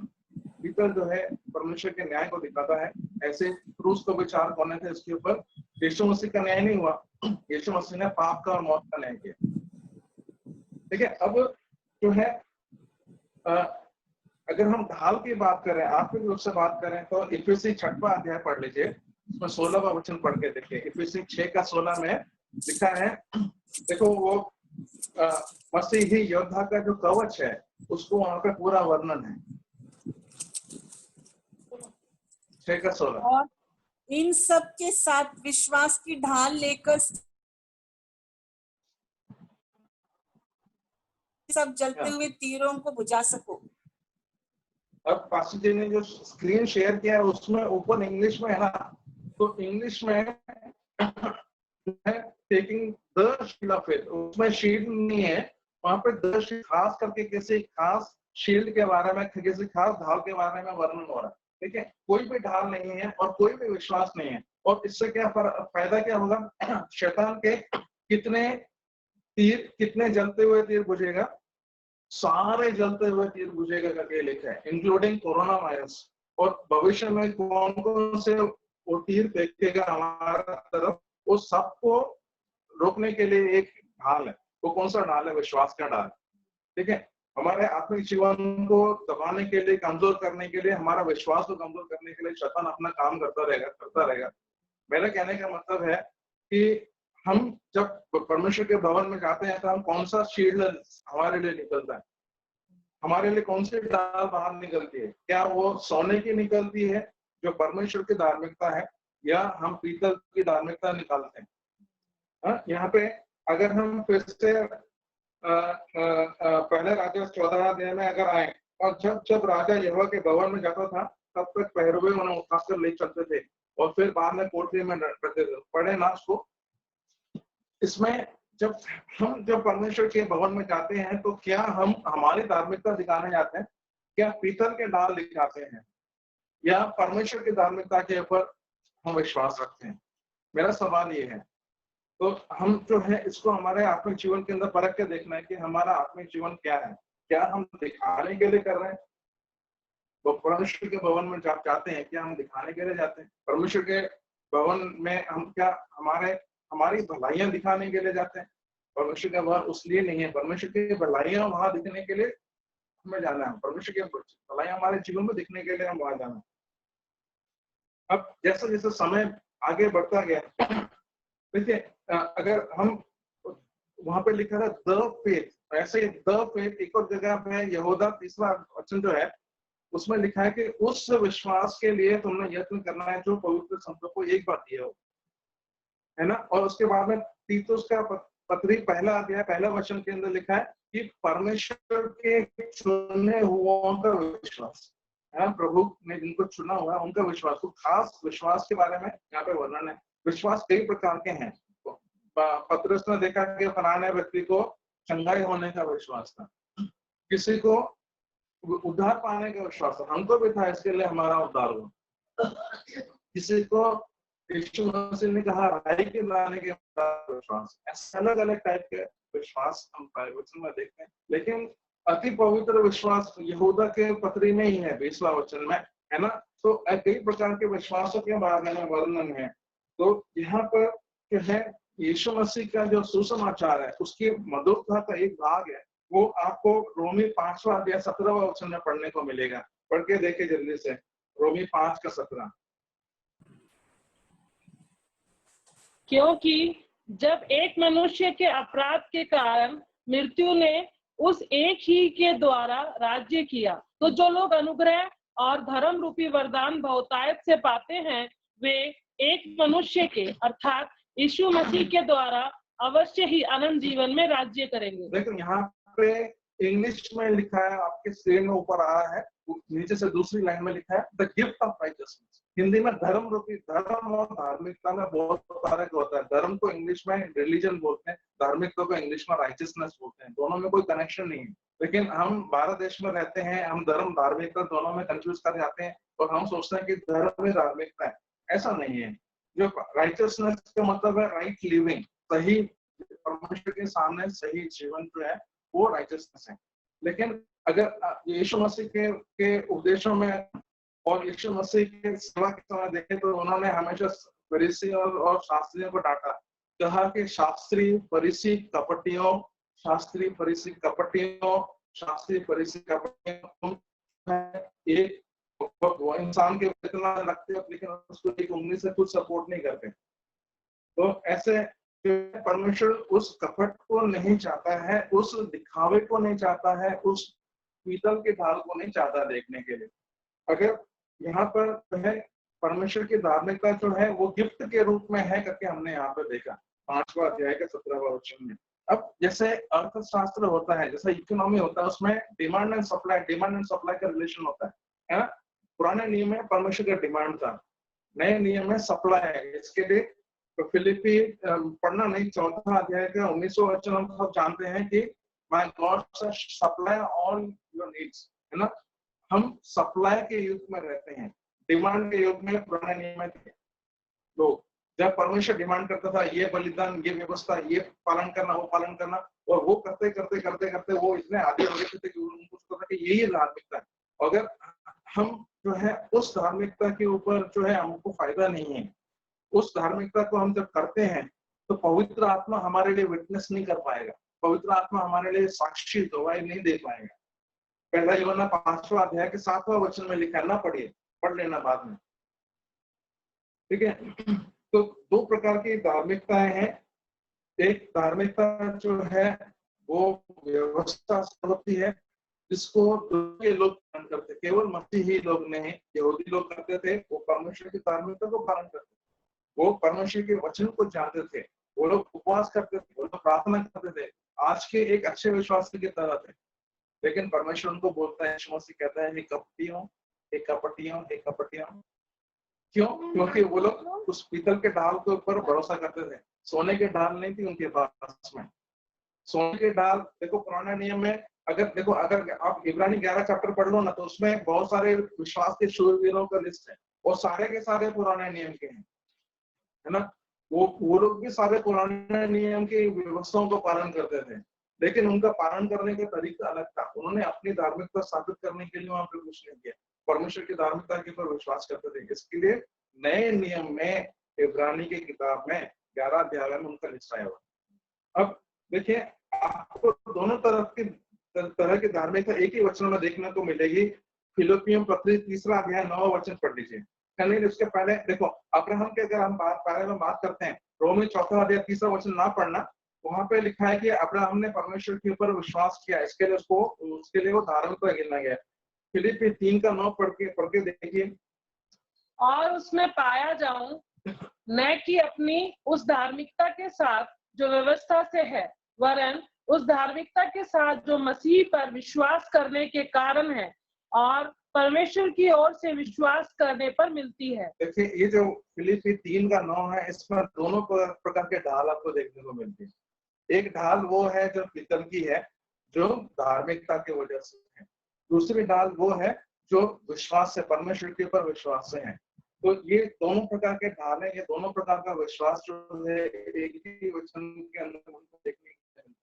पीतल जो है परमेश्वर के न्याय को दिखाता है। ऐसे क्रूस को भी 4 कोने थे, इसके ऊपर यीशु मसीह का न्याय नहीं हुआ, यीशु मसीह ने पाप का और मौत का न्याय किया। ठीक है, अब जो है अगर हम ढाल की बात करें, आत्मिक रूप से बात करें, तो इफिसी 6वां अध्याय पढ़ लीजिए, उसमें 16वां वचन पढ़ के देखिए। इफिसी 6 का 16 में लिखा है, देखो वो मसीही योद्धा का जो कवच है उसको वहां पे पूरा वर्णन है। 6 का 16। और इन सब के साथ विश्वास की ढाल लेकर सब जलते हुए तीरों को बुझा सको। अब पास्टर जी ने जो स्क्रीन शेयर किया है उसमें ऊपर इंग्लिश में है ना, तो इंग्लिश में taking the shield of faith, उसमें शील्ड नहीं है, वहां पे द शील्ड खास करके किसी खास शील्ड के बारे में, किसी खास ढाल के बारे में वर्णन हो रहा है। ठीक है, कोई भी ढाल नहीं है और कोई भी विश्वास नहीं है। और इससे क्या फायदा क्या होगा, शैतान के कितने जलते हुए तीर बुझेगा? सारे जलते हुए तीर बुझेगा करके लिखा है, इंक्लूडिंग कोरोना वायरस। और भविष्य में कौन कौन से वो तीर फेंकेगा हमारा तरफ, वो सबको रोकने के लिए एक ढाल है। वो कौन सा ढाल है? विश्वास का ढाल। ठीक है, हमारे आत्मिक जीवन को दबाने के लिए, कमजोर करने के लिए, हमारा विश्वास को कमजोर करने के लिए शैतान अपना काम करता रहेगा। मेरा कहने का मतलब है कि हम जब परमेश्वर के भवन में जाते हैं तो हम कौन सा शील्ड हमारे लिए निकलता है? हमारे लिए कौन सी ढाल बाहर निकलती है? क्या वो सोने की निकलती है जो परमेश्वर की धार्मिकता है, या हम पीतल की धार्मिकता निकालते हैं? यहाँ पे अगर हम फिर से पहले राजा 14 अध्याय में अगर आए, और जब राजा यहोवा के भवन में जाता था तब तक पहरुए उन्हें उठाकर ले चलते थे और फिर बाद में कोठरी में रखते थे। पढ़े ना उसको। इसमें जब परमेश्वर के भवन में जाते हैं तो क्या हम हमारी धार्मिकता दिखाने जाते हैं? क्या पीतल के ढाल दिखाते हैं, या परमेश्वर की धार्मिकता के ऊपर हम विश्वास रखते हैं? मेरा सवाल ये है। तो हम जो है इसको हमारे आत्मिक जीवन के अंदर परख के देखना है कि हमारा आत्मिक जीवन क्या है। क्या हम दिखाने के लिए कर रहे हैं? तो परमेश्वर के भवन में जब जाते हैं, क्या हम दिखाने के लिए जाते हैं? परमेश्वर के भवन में हम क्या हमारी भलाइयां दिखाने के लिए जाते हैं? परमेश्वर का भवन उसलिए नहीं है। परमेश्वर की भलाइयां वहां दिखने के लिए हमें जाना है। परमेश्वर की भलाइयां हमारे जीवन में दिखने के लिए हम वहां जाना है। अब जैसे जैसे समय आगे बढ़ता गया, देखिए अगर हम वहां पे लिखा था द फेथ, ऐसे द फेथ एक और जगह पे यहूदा 3वां वचन जो है उसमें लिखा है कि उस विश्वास के लिए तुमने यत्न करना है जो पवित्र संतों को एक बार दिया हो, है ना। और उसके बाद में तीतुस का पत्री 1 अध्याय 1 वचन के अंदर लिखा है कि परमेश्वर के चुने हुओं का विश्वास, प्रभु ने जिनको चुना हुआ है उनका विश्वास। तो खास विश्वास के बारे में यहाँ पे वर्णन है। विश्वास कई प्रकार के हैं। पतरस ने देखा कि फलाने व्यक्ति को चंगाई होने का विश्वास था, किसी को उद्धार पाने का विश्वास था, हमको भी था, इसके लिए हमारा उद्धार हुआ। किसी को यीशु मसीह ने कहा राई के लाने के विश्वास। ऐसे अलग अलग टाइप के विश्वास हम वचन में देखते हैं। लेकिन अति पवित्र विश्वास यहूदा के पत्री में ही है 20वां वचन में, है ना। तो कई प्रकार के विश्वासों के बारे में वर्णन है। तो यहाँ पर जो है यीशु मसीह का जो सुसमाचार है उसकी मधुरता का एक भाग है, वो आपको रोमी 5वां अध्याय 17वां वचन में पढ़ने को मिलेगा। पढ़ के देखे जल्दी से, रोमी 5 का 17। क्योंकि जब एक मनुष्य के अपराध के कारण मृत्यु ने उस एक ही के द्वारा राज्य किया, तो जो लोग अनुग्रह और धर्म रूपी वरदान बहुतायत से पाते हैं वे एक मनुष्य के अर्थात यीशु मसीह के द्वारा अवश्य ही अनंत जीवन में राज्य करेंगे। देखो यहाँ पे इंग्लिश में लिखा है, आपके स्क्रीन में ऊपर आ रहा है, नीचे से दूसरी लाइन में लिखा है the gift of righteousness. Hindi में धर्म रूपी, धर्म और धार्मिकता में बहुत फर्क होता है। धर्म को इंग्लिश में रिलीजन बोलते हैं, धार्मिकता को इंग्लिश में राइटियसनेस बोलते हैं। दोनों में कोई कनेक्शन नहीं है। लेकिन हम भारत देश में रहते हैं, हम धर्म धार्मिकता दोनों में कंफ्यूज कर जाते हैं और हम सोचते हैं कि धर्म में धार्मिकता है। ऐसा नहीं है। जो राइटियसनेस का मतलब है राइट लिविंग, सही, परमेश्वर के सामने सही जीवन जो है वो राइटियसनेस है। लेकिन अगर यीशु मसीह के उपदेशों में और यीशु मसीह के सेवा के समय देखें तो उन्होंने हमेशा फरीसी और शास्त्रियों को डांटा, कहा कि शास्त्री फरीसी कपटियों, शास्त्री फरीसी कपटियों, शास्त्री फरीसी कपटियों। एक वो इंसान के इतना लगते हैं लेकिन उसको एक उंगली से कुछ सपोर्ट नहीं करते। तो ऐसे परमेश्वर उस कपट को नहीं चाहता है, उस दिखावे को नहीं चाहता है, उस पीतल के ढाल को नहीं चाहता देखने के लिए। अगर यहाँ पर है परमेश्वर की धार्मिकता जो है वो गिफ्ट के रूप में है करके हमने यहाँ पर देखा 5वां अध्याय के 17वां वचन में। अब जैसे अर्थशास्त्र होता है, जैसे इकोनॉमी होता है, उसमें डिमांड एंड सप्लाई का रिलेशन होता है ना। पुराने नियम में परमेश्वर का डिमांड था, नए नियम में सप्लाई है। इसके लिए तो फिलिपी पढ़ना नहीं, 4वां अध्याय का 19वां वचन हम सब जानते हैं कि my God shall supply all your needs, है ना। हम सप्लाई के युग में रहते हैं, डिमांड के युग में पुराने नियम में थे लोग। जब परमेश्वर डिमांड करता था ये बलिदान, ये व्यवस्था, ये पालन करना, वो पालन करना, और वो करते करते करते करते वो इतने आदी हो गए थे कि उनको लगता था कि यही धार्मिकता है। अगर हम जो है उस धार्मिकता के ऊपर जो है हमको फायदा नहीं है, उस धार्मिकता को हम जब करते हैं तो पवित्र आत्मा हमारे लिए विटनेस नहीं कर पाएगा, पवित्र आत्मा हमारे लिए साक्षी गवाही नहीं दे पाएगा। पहला यूहन्ना 5वां अध्याय के 7वां वचन में लिखा है, ना पढ़िए, पढ़ लेना बाद में, ठीक है। तो दो प्रकार की धार्मिकताएं हैं। एक धार्मिकता जो है वो व्यवस्था से होती है, जिसको दूसरे लोग पालन करते, केवल मसीही लोग नहीं, यहूदी लोग करते थे, वो परमेश्वर की धार्मिकता को पालन करते थे, वो परमेश्वर के वचन को जानते थे, वो लोग उपवास करते थे, वो लोग प्रार्थना करते थे, आज के एक अच्छे विश्वासी की तरह थे। लेकिन परमेश्वर उनको बोलता है, यीशु मसीह कहता है, हे कपटियों, हे कपटियों, हे कपटियों। क्यों? क्योंकि वो लोग उस पीतल के ढाल के ऊपर भरोसा करते थे, सोने के ढाल नहीं थी उनके पास में। सोने के ढाल देखो पुराने नियम में, अगर आप इब्रानी 11 चैप्टर पढ़ लो ना, तो उसमें बहुत सारे विश्वास के शूरवीरों का लिस्ट है, और सारे के सारे पुराने नियम के हैं, है ना। वो लोग भी सारे पुराने नियम की व्यवस्थाओं को पालन करते थे, लेकिन उनका पालन करने का तरीका अलग था। उन्होंने अपनी धार्मिकता साबित करने के लिए वहां पे कुछ नहीं किया, परमेश्वर की धार्मिकता के ऊपर विश्वास करते थे। इसके लिए नए नियम में इब्रानी की किताब में 11 अध्याय में उनका लिस्ट आया हुआ। अब देखिए, आपको दोनों तरह की धार्मिकता एक ही वचन में देखने को मिलेगी। फिलिप्पियों पत्री 3 अध्याय 9 वचन पढ़ लीजिए। उसके पहले देखो, अब्राहम के अगर हम बारे में बात करते हैं, रोमी 4 अध्याय 3 वचन ना पढ़ना, वहां पे लिखा है कि अब्राहम ने परमेश्वर के ऊपर विश्वास किया, इसके लिए उसके लिए वो धार्मिकता गिना गया। फिलिप्पी 3:9 पढ़ के देखिए। और उसमें पाया जाऊं मैं कि अपनी उस धार्मिकता के साथ जो व्यवस्था से है, वरन उस धार्मिकता के साथ जो मसीह पर विश्वास करने के कारण है और परमेश्वर की ओर से विश्वास करने पर मिलती है। देखिए, ये जो फिलिप्पी 3:9 है, इसमें दोनों प्रकार के ढाल आपको देखने को मिलती है। एक ढाल वो है जो पीतल की है, जो धार्मिकता की वजह से है। दूसरी ढाल वो है जो विश्वास से, परमेश्वर के ऊपर विश्वास से है। तो ये दोनों प्रकार के ढाल है, ये दोनों प्रकार का विश्वास जो है एक ही वचन के अंदर हमको देखने को मिलता है।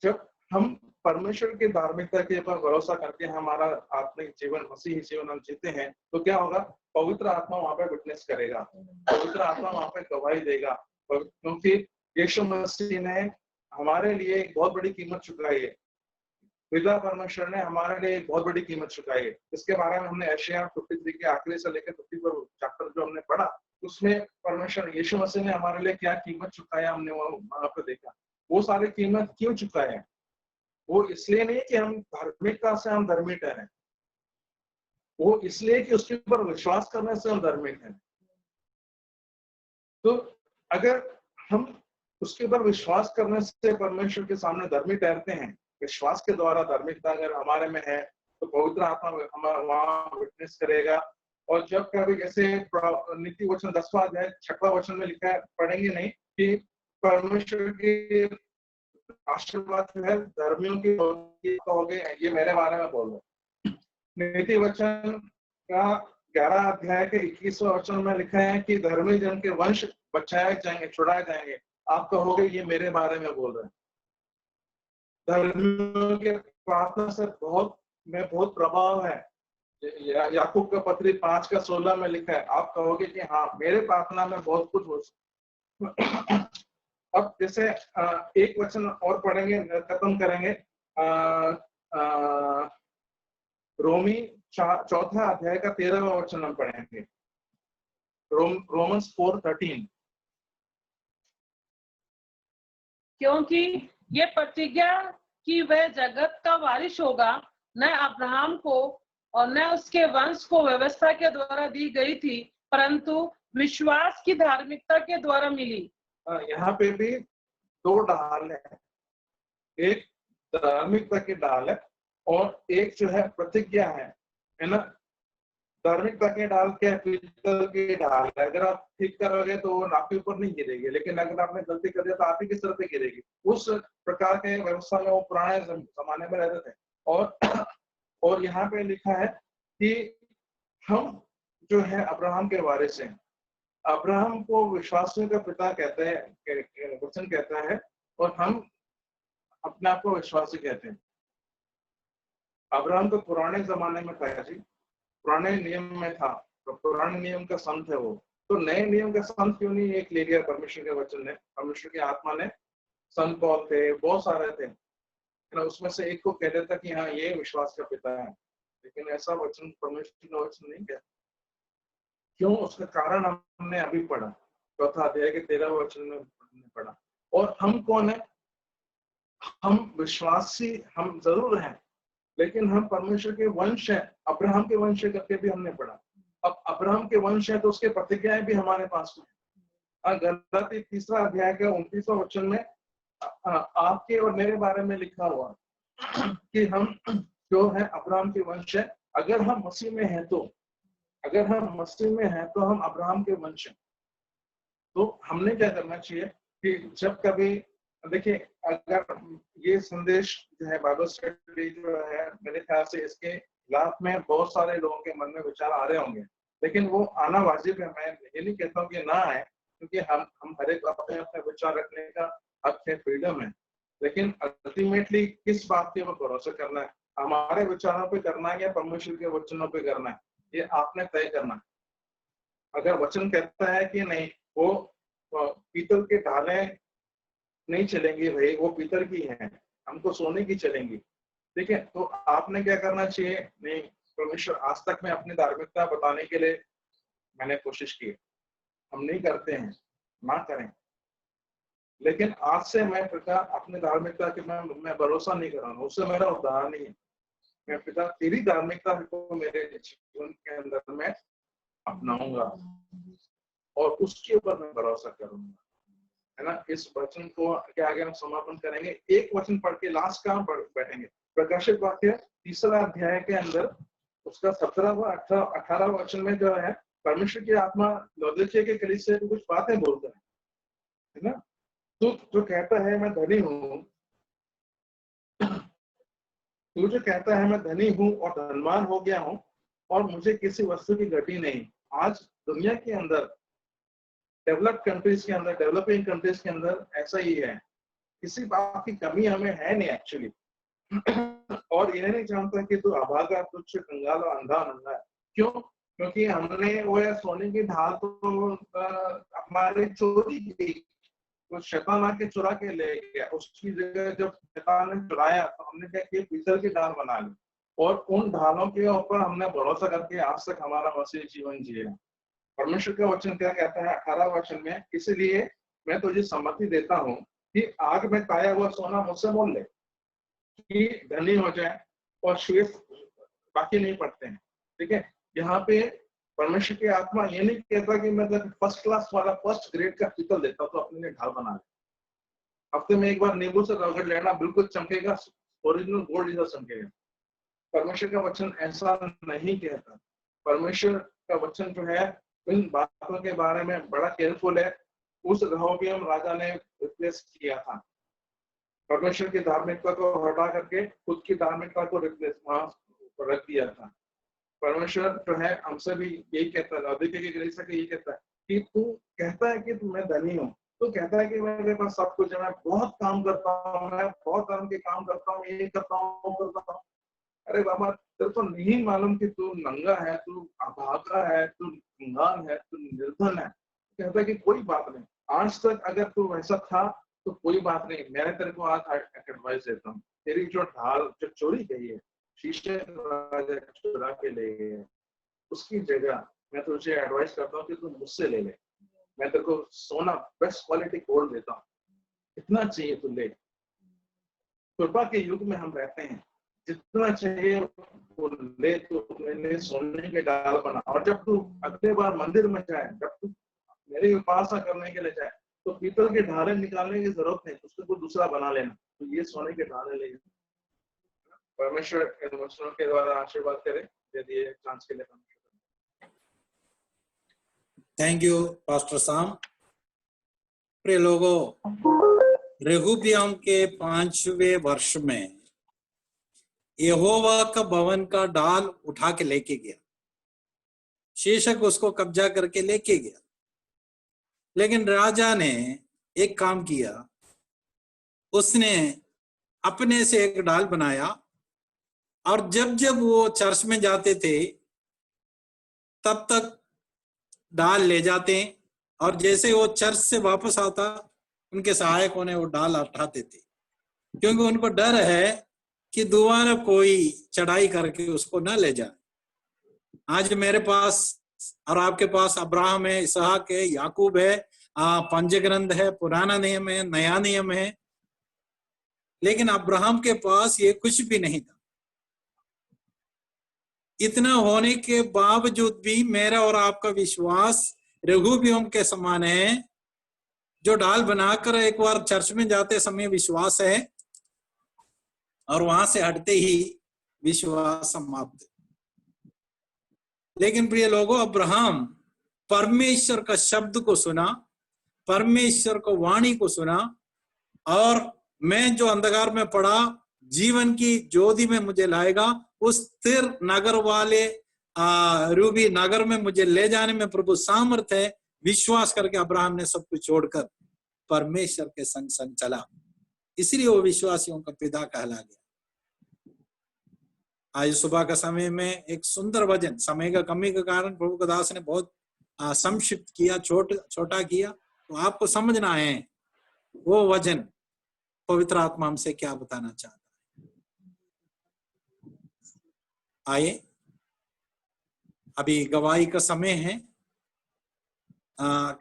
जब हम परमेश्वर की धार्मिकता के ऊपर भरोसा करके हमारा आत्मिक जीवन, मसीही जीवन हम जीते हैं, तो क्या होगा? पवित्र आत्मा वहां पे विटनेस करेगा, पवित्र आत्मा वहां पे गवाही देगा, क्योंकि यीशु मसीह ने हमारे लिए एक बहुत बड़ी कीमत चुकाई है। पिता परमेश्वर ने हमारे लिए एक बहुत बड़ी कीमत चुकाई है। इसके बारे में हमने यशायाह 53 के आखिरी से लेकर 54 चैप्टर जो हमने पढ़ा, उसमें परमेश्वर यीशु मसीह ने हमारे लिए क्या कीमत चुकाया, हमने वहां पर देखा। वो सारी कीमत क्यों चुकाया है? वो इसलिए नहीं कि हम धार्मिकता से हम धर्मी ठहरे, वो इसलिए कि उसके ऊपर विश्वास करने से हम धार्मिक हैं। तो अगर हम उसके ऊपर विश्वास करने से परमेश्वर के सामने धर्मी ठहरते हैं, विश्वास के द्वारा धार्मिकता अगर हमारे में है, तो पवित्र आत्मा वहां विटनेस करेगा। और जब कभी जैसे नीति वचन 10वां अध्याय 6वां वचन में लिखा है, पढ़ेंगे नहीं, कि परमेश्वर के आशीर्वाद जो है धर्मियों की हो गए, ये मेरे बारे में बोल रहे। नीति वचन का 11 अध्याय के 21वां वचन में लिखा है कि धर्मी जन के वंश बचाए जाएंगे, छुड़ाए जाएंगे। आप कहोगे ये मेरे बारे में बोल रहे हैं। धर्मियों के प्रार्थना से बहुत प्रभाव है। याकूब का पत्री 5:16 में लिखा है। आप कहोगे कि हाँ, मेरे प्रार्थना में बहुत कुछ हो। अब जैसे एक वचन और पढ़ेंगे, खत्म करेंगे। रोमी 4 अध्याय का 13वां वचन हम पढ़ेंगे। रोमन्स 4:13। क्योंकि ये प्रतिज्ञा कि वह जगत का वारिस होगा, न अब्राहम को और न उसके वंश को व्यवस्था के द्वारा दी गई थी, परंतु विश्वास की धार्मिकता के द्वारा मिली। यहाँ पे भी दो ढाल है, एक धार्मिकता की ढाल है और एक जो है प्रतिज्ञा है ना। धार्मिकता की ढाल क्या है? पीतल की ढाल है। अगर आप ठीक करोगे तो वो आपके ऊपर नहीं गिरेगी, लेकिन अगर आपने गलती कर दिया तो आप ही किस तरह से गिरेगी। उस प्रकार के व्यवस्था में वो पुराने जमाने में रहते थे। और यहाँ पे लिखा है कि हम जो है अब्राहम के वारिस हैं। अब्राहम को विश्वासियों का पिता कहते हैं, वचन कहता है, और हम अपने आप को विश्वासी कहते हैं। अब्राहम तो पुराने जमाने में था जी, पुराने नियम में था, तो पुराने नियम का संत है वो। तो नए नियम का संत क्यों नहीं एक ले लिया परमेश्वर के वचन ने, परमेश्वर की आत्मा ने? संत पौल थे, बहुत सारे थे, उसमें से एक को कह देता कि हाँ ये विश्वास का पिता है, लेकिन ऐसा वचन परमेश्वर का वचन नहीं कहता। क्यों? उसका कारण हमने अभी पढ़ा, चौथा अध्याय के 13 वचन में पढ़ा। और हम कौन है? हम विश्वासी हम जरूर हैं, लेकिन हम परमेश्वर के वंश हैं, अब्राहम के वंश करके भी हमने पढ़ा। अब अब्राहम के वंश है तो उसके प्रतिज्ञाएं भी हमारे पास में। गलाती 3 अध्याय के 29वां वचन में आपके और मेरे बारे में लिखा हुआ कि हम जो है अब्राहम के वंश है। अगर हम मसीह में हैं तो, अगर हम मसीह में हैं तो हम अब्राहम के वंश हैं। तो हमने क्या करना चाहिए कि जब कभी देखिए, अगर ये संदेश जो है बाइबल स्टडी जो है, मेरे ख्याल से इसके लाभ में बहुत सारे लोगों के मन में विचार आ रहे होंगे, लेकिन वो आना वाजिब है। मैं ये नहीं कहता हूँ कि ना आए, क्योंकि हम हर एक अपने अपने विचार रखने का हक है, फ्रीडम है, लेकिन अल्टीमेटली किस बात के ऊपर भरोसा करना है? हमारे विचारों पे करना है या परमेश्वर के वचनों पे करना है? ये आपने तय करना है। अगर वचन कहता है कि नहीं, वो पीतल के ढाले नहीं चलेंगी भाई, वो पीतल की है, हमको सोने की चलेंगी, ठीक है, तो आपने क्या करना चाहिए? नहीं, परमेश्वर आज तक मैं अपनी धार्मिकता बताने के लिए मैंने कोशिश की, हम नहीं करते हैं, ना करें, लेकिन आज से मैं पिता अपनी धार्मिकता के मैं भरोसा नहीं कर रहा हूँ, उससे मेरा उद्धार नहीं है। मैं पिता तेरी धार्मिकता को मेरे जीवन के अंदर मैं अपनाऊंगा और उसके ऊपर मैं भरोसा करूंगा, है ना। इस वचन को के आगे हम समापन करेंगे, एक वचन पढ़ के लास्ट का हम बैठेंगे। प्रकाशित वाक्य 3 अध्याय के अंदर उसका 17वां 18वां वचन में जो है, परमेश्वर की आत्मा लौदीकिया के कलीसिया से कुछ बातें बोलता है ना। तो जो कहता है मैं धनी हूँ, तू जो कहता है मैं धनी हूँ और धनवान हो गया हूँ और मुझे किसी वस्तु की घटी नहीं। आज दुनिया के अंदर, डेवलप्ड कंट्रीज के अंदर, डेवलपिंग कंट्रीज के अंदर ऐसा ही है, किसी बात की कमी हमें है नहीं एक्चुअली। और ये नहीं जानता कि तू अभागा, तुच्छ, कंगाल और अंधा नंगा है। क्यों? क्योंकि हमने वो सोने की ढाल तो हमारे चोरी की, तो शैतान आके चुरा के ले गया। उसकी जगह जब शैतान ने चुराया तो हमने क्या किया? पीतल की ढाल बना ली और उन ढालों के ऊपर हमने भरोसा करके आज तक हमारा मसीह जीवन जिया। परमेश्वर का वचन क्या कहता है 18वां वचन में? इसलिए मैं तुझे सम्मति देता हूँ कि आग में खाया हुआ सोना मुझसे मोल ले कि धनी हो जाए और श्वेत बाकी नहीं पड़ते हैं, ठीक है। यहाँ पे परमेश्वर की आत्मा ये नहीं कहता कि मैं फर्स्ट क्लास वाला फर्स्ट ग्रेड का पीतल देता हूँ तो अपने लिए ढाल बना ले। हफ्ते में एक बार नींबू से रगड़ लेना, बिल्कुल चमकेगा, ओरिजिनल गोल्ड जैसा चमकेगा। परमेश्वर का वचन ऐसा नहीं कहता। परमेश्वर का वचन जो है इन बातों के बारे में बड़ा केयरफुल है। उस रहोबियम राजा ने रिप्लेस किया था, परमेश्वर की धार्मिकता को हटा करके खुद की धार्मिकता को रिप्लेस वहां रख दिया था। परमेश्वर जो है हमसे भी यही कहता है, लौदीकिया की कलीसिया को यही कहता है कि तू कहता है कि मैं धनी हूँ, तो कहता है कि मेरे पास सब कुछ है, मैं बहुत काम करता हूँ, मैं बहुत धर्म के काम करता हूँ, ये करता हूँ। अरे बाबा, तेरे को नहीं मालूम कि तू नंगा है, तू अभागा है, तू कंगाल है, तू निर्धन है। कहता है कि कोई बात नहीं, आज तक अगर तू वैसा था तो कोई बात नहीं, मैं तेरे को आज एडवाइस देता हूँ। तेरी जो ढाल जो चोरी गई है, शीशे चुरा के ले गए, उसकी जगह मैं तुझे एडवाइस करता हूँ कि तू मुझसे ले ले। मैं तेरे को सोना बेस्ट क्वालिटी गोल्ड देता हूँ, इतना चाहिए तू ले। कृपा के युग में हम रहते हैं, जितना चाहिए वो ले, तो मैंने सोने के ढाल बना। और जब तू अगले बार मंदिर में जाए, जब तू मेरी उपासना करने के लिए जाए, तो पीतल के ढाले निकालने की जरूरत नहीं, उसको कोई दूसरा बना लेना, तो ये सोने के ढाले ले। परमेश्वर इन वचनों के द्वारा आशीर्वाद करे। यदि चांस के लिए थैंक यू पास्टर साम। प्रिय लोगों, रेहूबियम के 5वें वर्ष में यहोवा का भवन का डाल उठा के लेके गया, शीशक उसको कब्जा करके लेके गया। लेकिन राजा ने एक काम किया, उसने अपने से एक डाल बनाया और जब जब वो चर्च में जाते थे तब तक डाल ले जाते, और जैसे वो चर्च से वापस आता उनके सहायकों ने वो डाल हटाते थे, क्योंकि उनको डर है कि दोबारा कोई चढ़ाई करके उसको न ले जाए। आज मेरे पास और आपके पास अब्राहम है, इसहाक है, याकूब है, पंचग्रंथ है, पुराना नियम है, नया नियम है, लेकिन अब्राहम के पास ये कुछ भी नहीं था। इतना होने के बावजूद भी मेरा और आपका विश्वास रघुबीम के समान है, जो डाल बनाकर एक बार चर्च में जाते समय विश्वास है और वहां से हटते ही विश्वास समाप्त। लेकिन प्रिय लोगों, अब्राहम परमेश्वर का शब्द को सुना, परमेश्वर को वाणी को सुना, और मैं जो अंधकार में पड़ा जीवन की ज्योति में मुझे लाएगा, उस स्थिर नगर वाले रूबी नगर में मुझे ले जाने में प्रभु सामर्थ है। विश्वास करके अब्राहम ने सब कुछ छोड़कर परमेश्वर के संग संग चला, इसलिए वो विश्वासियों का पिता कहला गया। आज सुबह का समय में एक सुंदर वचन, समय का कमी के कारण प्रभु का दास ने बहुत संक्षिप्त किया, छोटा किया, तो आपको समझना है वो वचन पवित्र आत्मा हमसे क्या बताना चाहता है। आइए, अभी गवाही का समय है।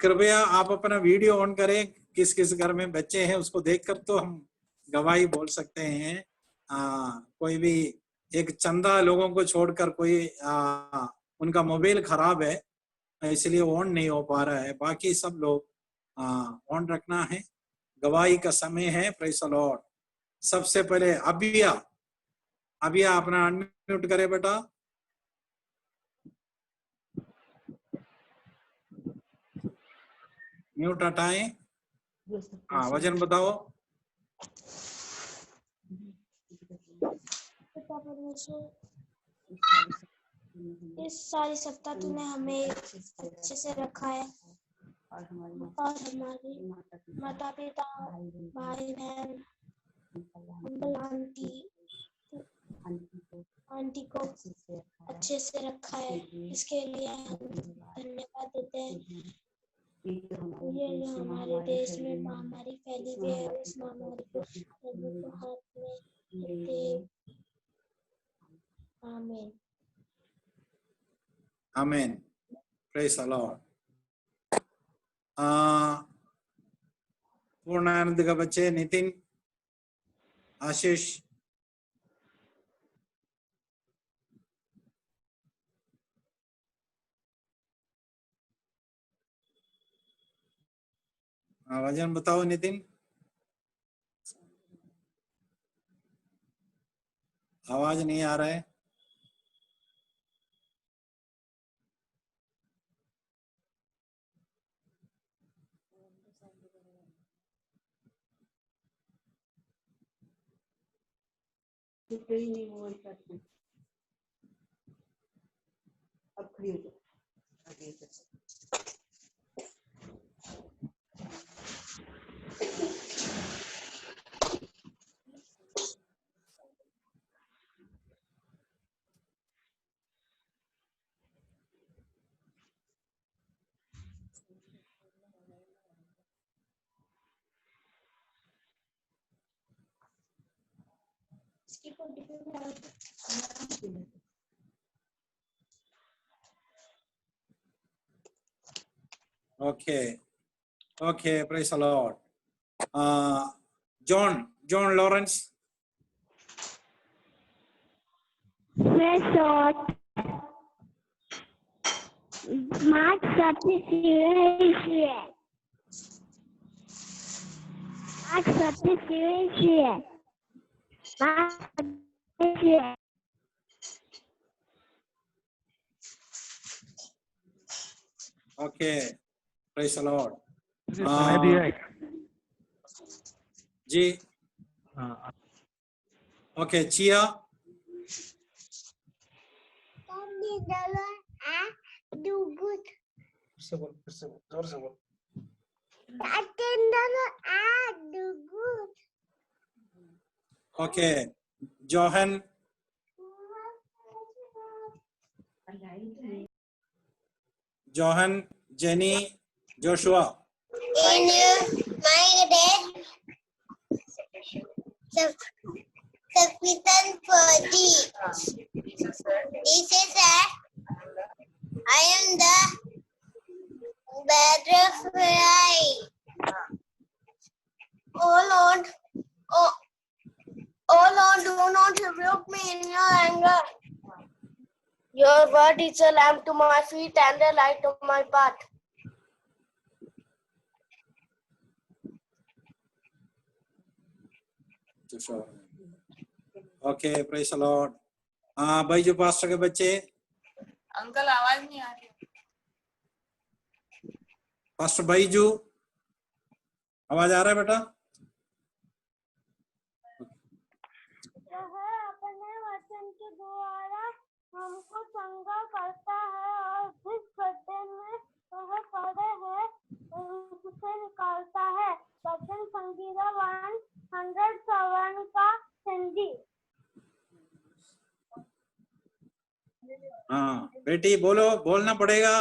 कृपया आप अपना वीडियो ऑन करें। किस किस घर में बच्चे हैं उसको देखकर तो हम गवाही बोल सकते हैं। कोई भी एक चंदा लोगों को छोड़कर कोई उनका मोबाइल खराब है इसलिए ऑन नहीं हो पा रहा है, बाकी सब लोग ऑन रखना है। गवाही का समय है। Praise the Lord. सबसे पहले अबिया अपना अनम्यूट करे बेटा। म्यूट हटाएं। वचन बताओ। इस सारी सप्ताह तूने हमें अच्छे से रखा है और हमारे माता पिता, भाई बहन, अंकल आंटी को अच्छे से रखा है। इसके लिए हम धन्यवाद देते हैं। ये जो हमारे देश में महामारी फैली हुई है, उस महामारी को प्रभु को हाथ में दे। आमीन। आमीन। Praise the Lord. पूर्णानंद का बच्चे नितिन, आशीष, वचन बताओ नितिन। आवाज नहीं आ रहा है। अब खड़ी हो जाओ। Okay, praise the Lord. John Lawrence. Praise God. Mark chapter 7. Okay, praise the Lord. Ji, okay, Chia. Do good. फिर से बोल, जोर से बोल। Okay, Johan, Johan, jenny, Joshua. In my dad, sufficient for thee. Jesus said, I am the butterfly. Oh Lord, oh Lord, do not rebuke me in your anger. Your word is a lamp to my feet and a light to my path. Okay, praise the Lord. हाँ भाई, जो pastor के बच्चे। Uncle आवाज नहीं आ रही। Pastor भाई जो, आवाज आ रहा है बेटा? अपने वचन के द्वारा हमको चंगा करता है और जिस गड्ढे में वह पड़े हैं उसे निकालता है। वचन संगीता 107 का हिंदी। हाँ बेटी बोलो, बोलना पड़ेगा,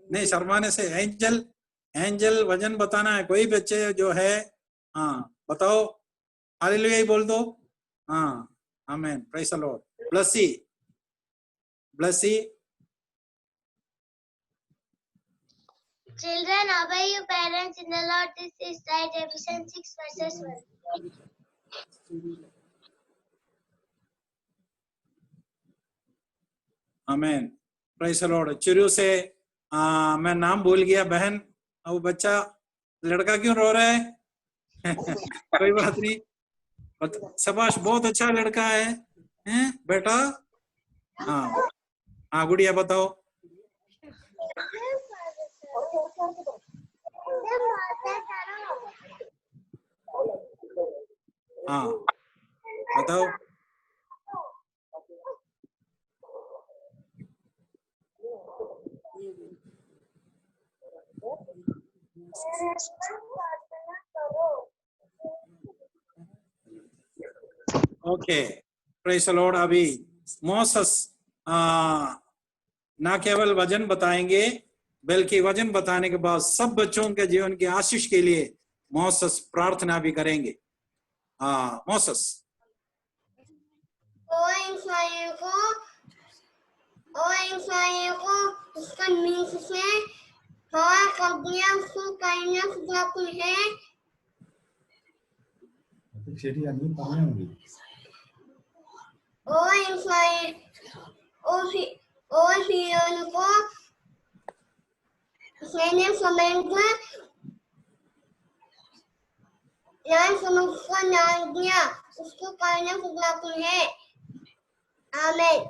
नहीं शर्माने से। एंजल, एंजल वजन बताना है। कोई बच्चे जो है, हाँ बताओ, हालेलुया ही बोल दो। हाँ, आमीन, praise the Lord. Blessy, Blessy. Children, obey your parents in the Lord. This is right. Ephesians 6 verses 1. आमीन, प्रेज द लॉर्ड। चिरू से मैं नाम भूल गया बहन। अब बच्चा, लड़का क्यों रो रहा है? कोई बात नहीं, शाबाश, बहुत अच्छा लड़का है, हैं बेटा? हाँ हाँ, गुड़िया बताओ। हाँ बताओ। Okay, praise the Lord. अभी मोसेस ना केवल वचन बताएंगे, बल्कि वचन बताने के बाद सब बच्चों के जीवन की आशीष के लिए मोसेस प्रार्थना भी करेंगे। मोसेस। ओ इंसान को उसका नींद से हवा कर दिया, उसको कहना खुदा कुल है। ओ इंसान, ओ सियोन को मैंने समझकर नाम समझकर नाम दिया, उसको कहना खुदा कुल है। आमीन,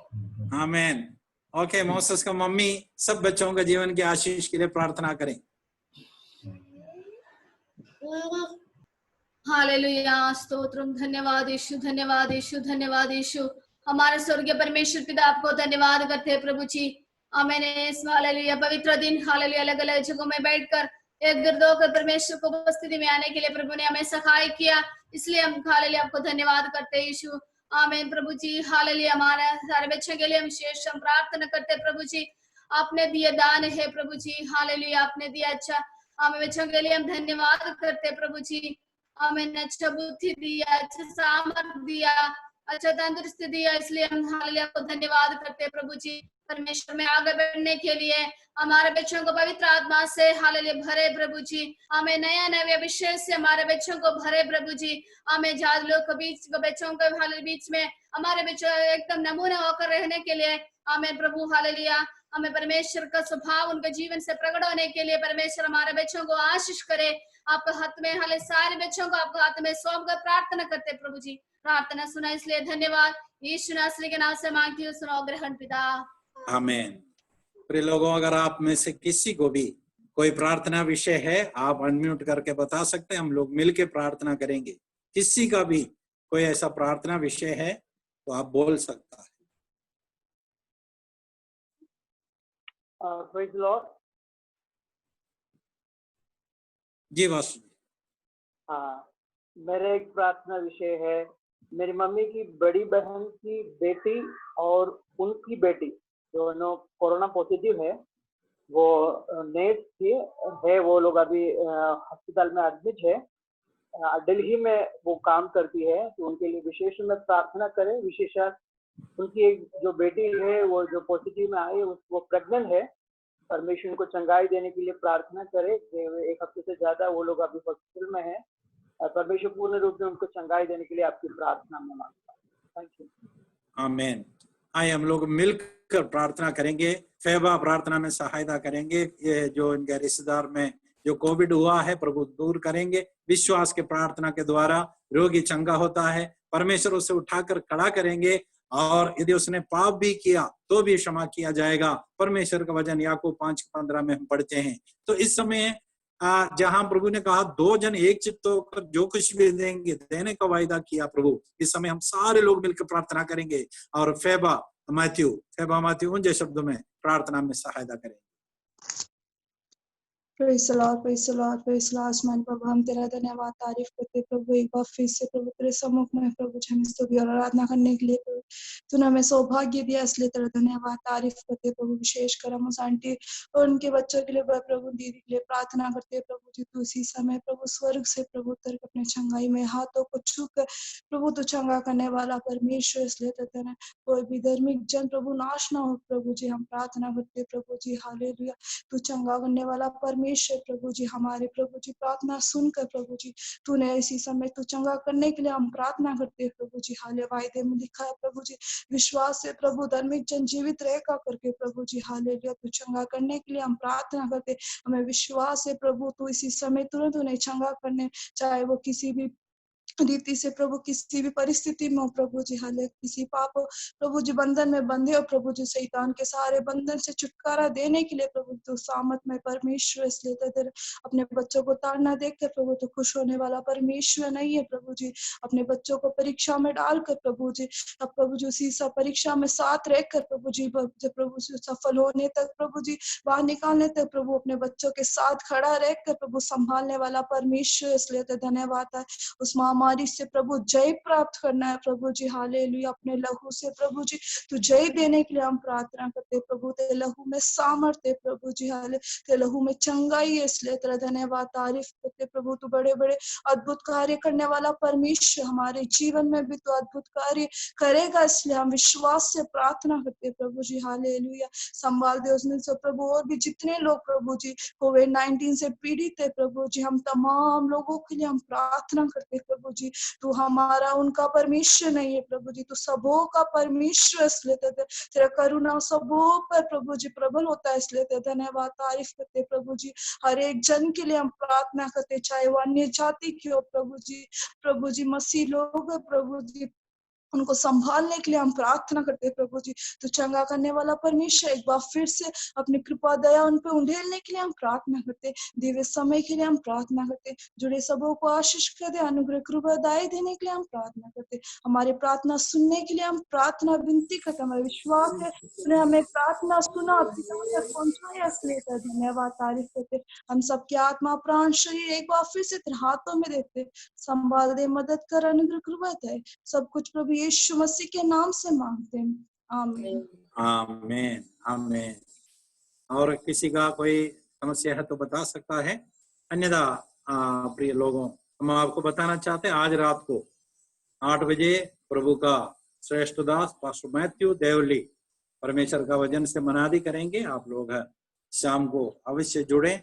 आमीन। ओके, मोसेस का मम्मी सब बच्चों के जीवन की आशीष के लिए प्रार्थना करें। हालेलुया, स्तोत्रम। धन्यवाद यीशु, धन्यवाद यीशु, धन्यवाद यीशु। हमारे स्वर्गीय परमेश्वर पिता, आपको धन्यवाद करते हैं प्रभु जी। आमीन। हालेलुया, पवित्र दिन, हालेलुया, अलग अलग जगहों में बैठकर एक दो होकर परमेश्वर को उपस्थिति में आने के लिए प्रभु ने हमें सहाय किया, इसलिए हम हालेलुया आपको धन्यवाद करते हैं यीशु। आमीन प्रभु जी। हालेलुया, हमारे सारे बच्चों के लिए हम विशेष हम प्रार्थना करते हैं प्रभु जी। आपने दिए दान है प्रभु जी, हालेलुया, आपने दिया अच्छा, हमें बच्चों के लिए हम धन्यवाद करते हैं प्रभु जी। हमें अच्छा बुद्धि दिया, अच्छा सामर्थ दिया, अच्छा तंदुरुस्ती दिया, इसलिए हम हालेलुया आपको धन्यवाद करते हैं प्रभु जी। परमेश्वर में आगे बढ़ने के लिए हमारे बच्चों को पवित्र आत्मा से हालेलुया भरे प्रभु जी। हमें नया नया विषय से हमारे बच्चों को भरे प्रभु जी। हमें जात लोग के बीच बच्चों के हालेलुया बीच में हमारे बच्चों एकदम नमूने होकर रहने के लिए हमें प्रभु हालेलुया, हमें परमेश्वर का स्वभाव उनके जीवन से प्रकट होने के लिए परमेश्वर हमारे बच्चों को आशीष करे। आपके हाथ में हाले सारे बच्चों को आपके हाथ में सौंप कर प्रार्थना करते हैं प्रभु जी। प्रार्थना सुना इसलिए धन्यवाद, यीशु नासरी के नाम से मांगती हूँ, सुनो ग्रहण पिता। आमीन। प्रिय लोगों, अगर आप में से किसी को भी कोई प्रार्थना विषय है, आप अनम्यूट करके बता सकते हैं, हम लोग मिलके प्रार्थना करेंगे। किसी का भी कोई ऐसा प्रार्थना विषय है तो आप बोल सकता है। Praise the Lord. जी वासु। हाँ, मेरा एक प्रार्थना विषय है, मेरी मम्मी की बड़ी बहन की बेटी और उनकी बेटी दोनों कोरोना पॉजिटिव है। वो नेट थी है, वो लोग अभी हॉस्पिटल में एडमिट है। दिल्ली में वो काम करती है, तो उनके लिए विशेष में प्रार्थना करें। विशेषत उनकी एक जो बेटी है वो जो पॉजिटिव में आई वो प्रेग्नेंट है। परमेश्वर को चंगाई देने के लिए प्रार्थना करें। एक हफ्ते से ज्यादा वो लोग अभी हॉस्पिटल में है। परमेश्वर पूर्ण रूप में उनको चंगाई देने के लिए आपकी प्रार्थना में मांगता हूँ। Thank you. आमीन। आइए हम लोग मिलकर प्रार्थना करेंगे। फैबा प्रार्थना में सहायता करेंगे। ये जो इनके रिश्तेदार में जो कोविड हुआ है प्रभु दूर करेंगे। विश्वास के प्रार्थना के द्वारा रोगी चंगा होता है। परमेश्वर उसे उठाकर खड़ा करेंगे और यदि उसने पाप भी किया तो भी क्षमा किया जाएगा। परमेश्वर का वचन याकूब 5:15 में हम पढ़ते हैं। तो इस समय जहां प्रभु ने कहा 2 जन एक चित्त होकर जो कुछ भी देंगे देने का वायदा किया प्रभु, इस समय हम सारे लोग मिलकर प्रार्थना करेंगे और फैबा मैथ्यू उन जैसे शब्दों में प्रार्थना में सहायता करेंगे। Praise the Lord, praise the Lord, praise the Lord. आसमान प्रभु हम तेरा धन्यवाद तारीफ करते प्रभु, एक बार फिर से प्रभु तेरे सम्मुख में प्रभु हमें स्तुति और आराधना करने के लिए प्रभु तूने हमें सौभाग्य दिया, इसलिए तेरा धन्यवाद तारीफ करते प्रभु। विशेषकर हम उस आंटी और उनके बच्चों के लिए प्रभु दीदी के लिए प्रार्थना करते प्रभु जी। तू इसी समय प्रभु स्वर्ग से प्रभु उतर के अपने चंगाई में हाथों को छू कर प्रभु तू चंगा करने वाला परमेश्वर, इसलिए तेरा कोई भी धार्मिक जन प्रभु नाश ना हो प्रभु जी। हम प्रार्थना करते प्रभु जी, हालेलुया। तू चंगा करने वाला परमेश्वर प्रभु जी, हमारे प्रभु जी प्रार्थना सुनकर प्रभु जी तूने इसी समय तू चंगा करने के लिए हम प्रार्थना करते हैं प्रभु जी। हाले वायदे में लिखा है प्रभु जी, विश्वास से प्रभु धार्मिक जन जीवित रहेगा करके प्रभु जी। हालेलुया। तू चंगा करने के लिए हम प्रार्थना करते, हमें विश्वास है प्रभु तू इसी समय तुरंत उन्हें चंगा करने, चाहे वो किसी भी रीति से प्रभु किसी भी परिस्थिति में हो प्रभु जी। हाले किसी पाप प्रभु जी बंधन में बंधे हो प्रभु जी, शैतान के सारे बंधन से छुटकारा देने के लिए प्रभु तू सामत में परमेश्वर, इसलिए तेरे अपने बच्चों को ताड़ना देकर प्रभु तो खुश होने वाला परमेश्वर नहीं है प्रभु जी। अपने बच्चों को परीक्षा में डालकर प्रभु जी, अब प्रभु जी उसी सब परीक्षा में साथ रहकर प्रभु जी प्रभु सफल होने तक प्रभु जी, बाहर निकालने तक प्रभु अपने बच्चों के साथ खड़ा रहकर प्रभु संभालने वाला परमेश्वर, इसलिए धन्यवाद है। उस महामारी से प्रभु जय प्राप्त करना है प्रभु जी। हालेलुया। अपने लहू से प्रभु जी तू जय देने के लिए हम प्रार्थना करते प्रभु। तेरे लहू में सामर्थ्य प्रभु जी, हाले तेरे लहू में चंगाई है, इसलिए तेरा धन्यवाद तारीफ करते प्रभु। तू बड़े बड़े अद्भुत कार्य करने वाला परमेश्वर, हमारे जीवन में भी तो अद्भुत कार्य करेगा, इसलिए हम विश्वास से प्रार्थना करते प्रभु जी। हालेलुया। संभाल दे उसमें से प्रभु और भी जितने लोग प्रभु जी कोविड-19 से पीड़ित है प्रभु जी, हम तमाम लोगों के लिए हम प्रार्थना करते प्रभु जी। तू हमारा उनका परमेश्वर नहीं है प्रभु जी, तू सबों का परमेश्वर, इसलिए तेरा करुणा सबों पर प्रभु जी प्रबल होता है, इसलिए धन्यवाद तारीफ करते प्रभु जी। हर एक जन के लिए हम प्रार्थना करते, चाहे वो अन्य जाति की हो प्रभु जी मसीह लोग प्रभु जी, उनको संभालने के लिए हम प्रार्थना करते हैं प्रभु जी। तो चंगा करने वाला परमेश्वर एक बार फिर से अपनी कृपा दया उन पे उंडेलने के लिए हम प्रार्थना करते हैं। दिव्य समय के लिए हम प्रार्थना करते हैं। जुड़े सबों को आशीष कर दे, अनुग्रह कृपा दया देने के लिए हम प्रार्थना करते हैं। हमारे प्रार्थना सुनने के लिए हम प्रार्थना विनती करते हैं। हमारा विश्वास है उन्हें हमें प्रार्थना सुना पिता तक पहुंचाया, इसलिए धन्यवाद तारीफ करते। हम सबके आत्मा प्राण शरीर एक बार फिर से तेरे हाथों में देते, संभाल दे, मदद कर, अनुग्रह कृपा दे, सब कुछ प्रभु यीशु मसीह के नाम से मांगते हैं, आमीन। आमीन आमीन। और किसी का कोई समस्या है तो बता सकता है, अन्यथा प्रिय लोगों हम आपको बताना चाहते हैं आज रात को 8 बजे प्रभु का श्रेष्ठ दास पास्टर मैथ्यू देवली परमेश्वर का वचन से मनादी करेंगे। आप लोग शाम को अवश्य जुड़े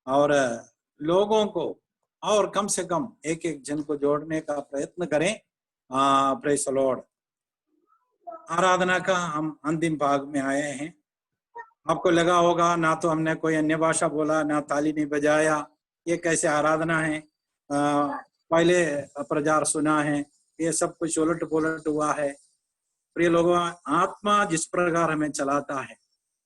और लोगों को और कम से कम एक एक जन को जोड़ने का प्रयत्न करें। Praise the Lord. आराधना का हम अंतिम भाग में आए हैं। आपको लगा होगा ना तो हमने कोई अन्य भाषा बोला, ना ताली नहीं बजाया, ये कैसे आराधना है, पहले प्रचार सुना है, ये सब कुछ उलट पुलट हुआ है। प्रिय लोगों, आत्मा जिस प्रकार हमें चलाता है,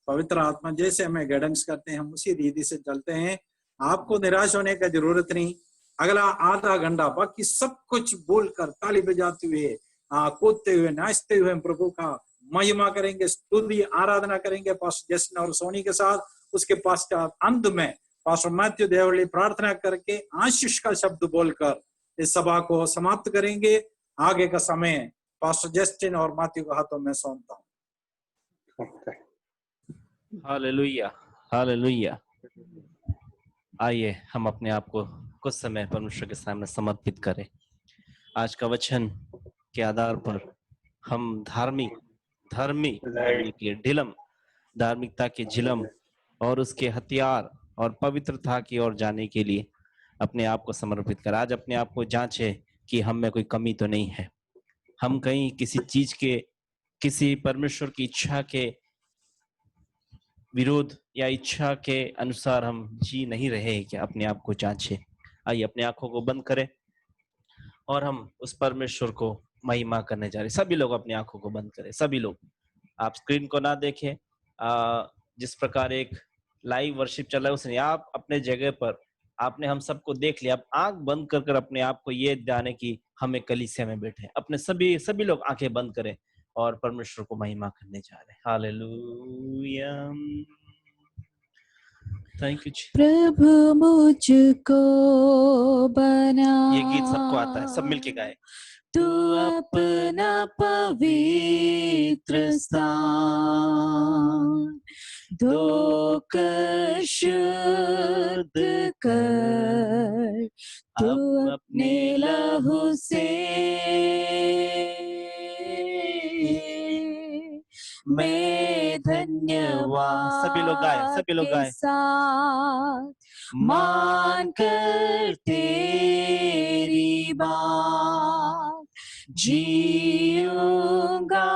पवित्र आत्मा जैसे हमें गाइडेंस करते हैं, हम उसी रीति से चलते हैं। आपको निराश होने की जरूरत नहीं। अगला आधा घंटा बाकी सब कुछ बोलकर ताली बजाते हुए, कूदते हुए, नाचते हुए प्रभु का महिमा करेंगे, स्तुति आराधना करेंगे पास्टर जैसन और सोनी के साथ। उसके पश्चात अंत में पास्टर मैथ्यू देवली प्रार्थना करके आशीष का शब्द बोलकर इस सभा को समाप्त करेंगे। आगे का समय पास्टर जस्टिन और मैथ्यू के हाथों में सौंपता हूँ। Hallelujah, hallelujah. आइए हम अपने आप को कुछ समय परमेश्वर के सामने समर्पित करें। आज का वचन के आधार पर हम धार्मिकता के झिलम और उसके हथियार और पवित्रता की ओर जाने के लिए अपने आप को समर्पित करें। आज अपने आप को जांचें कि हम में कोई कमी तो नहीं है। हम कहीं किसी चीज के, किसी परमेश्वर की इच्छा के विरोध या इच्छा के अनुसार हम जी नहीं रहे हैं क्या? अपने आप को जांचें। आइए अपने आंखों को बंद करें और हम उस परमेश्वर को महिमा करने जा रहे हैं। सभी लोग अपनी आंखों को बंद करें। सभी लोग, आप स्क्रीन को ना देखें। जिस प्रकार एक लाइव वर्शिप चल रहा है उसने, आप अपने जगह पर, आपने हम सबको देख लिया। आप आंख बंद कर कर अपने आप को ये जाने कि हम एक कलीसिया में बैठे हैं। अपने सभी लोग आंखें बंद करें और परमेश्वर को महिमा करने जा रहे हैं। Hallelujah, thank you. प्रभु मुझको बना, ये गीत सबको आता है, सब मिलके गाए। तू अपना पवित्र स्थान धोकर शुद्ध कर, तू अपने लहू से मैं धन्यवाद। सभी लोग गाए, सभी लोग गाए। मान कर तेरी बात जीऊंगा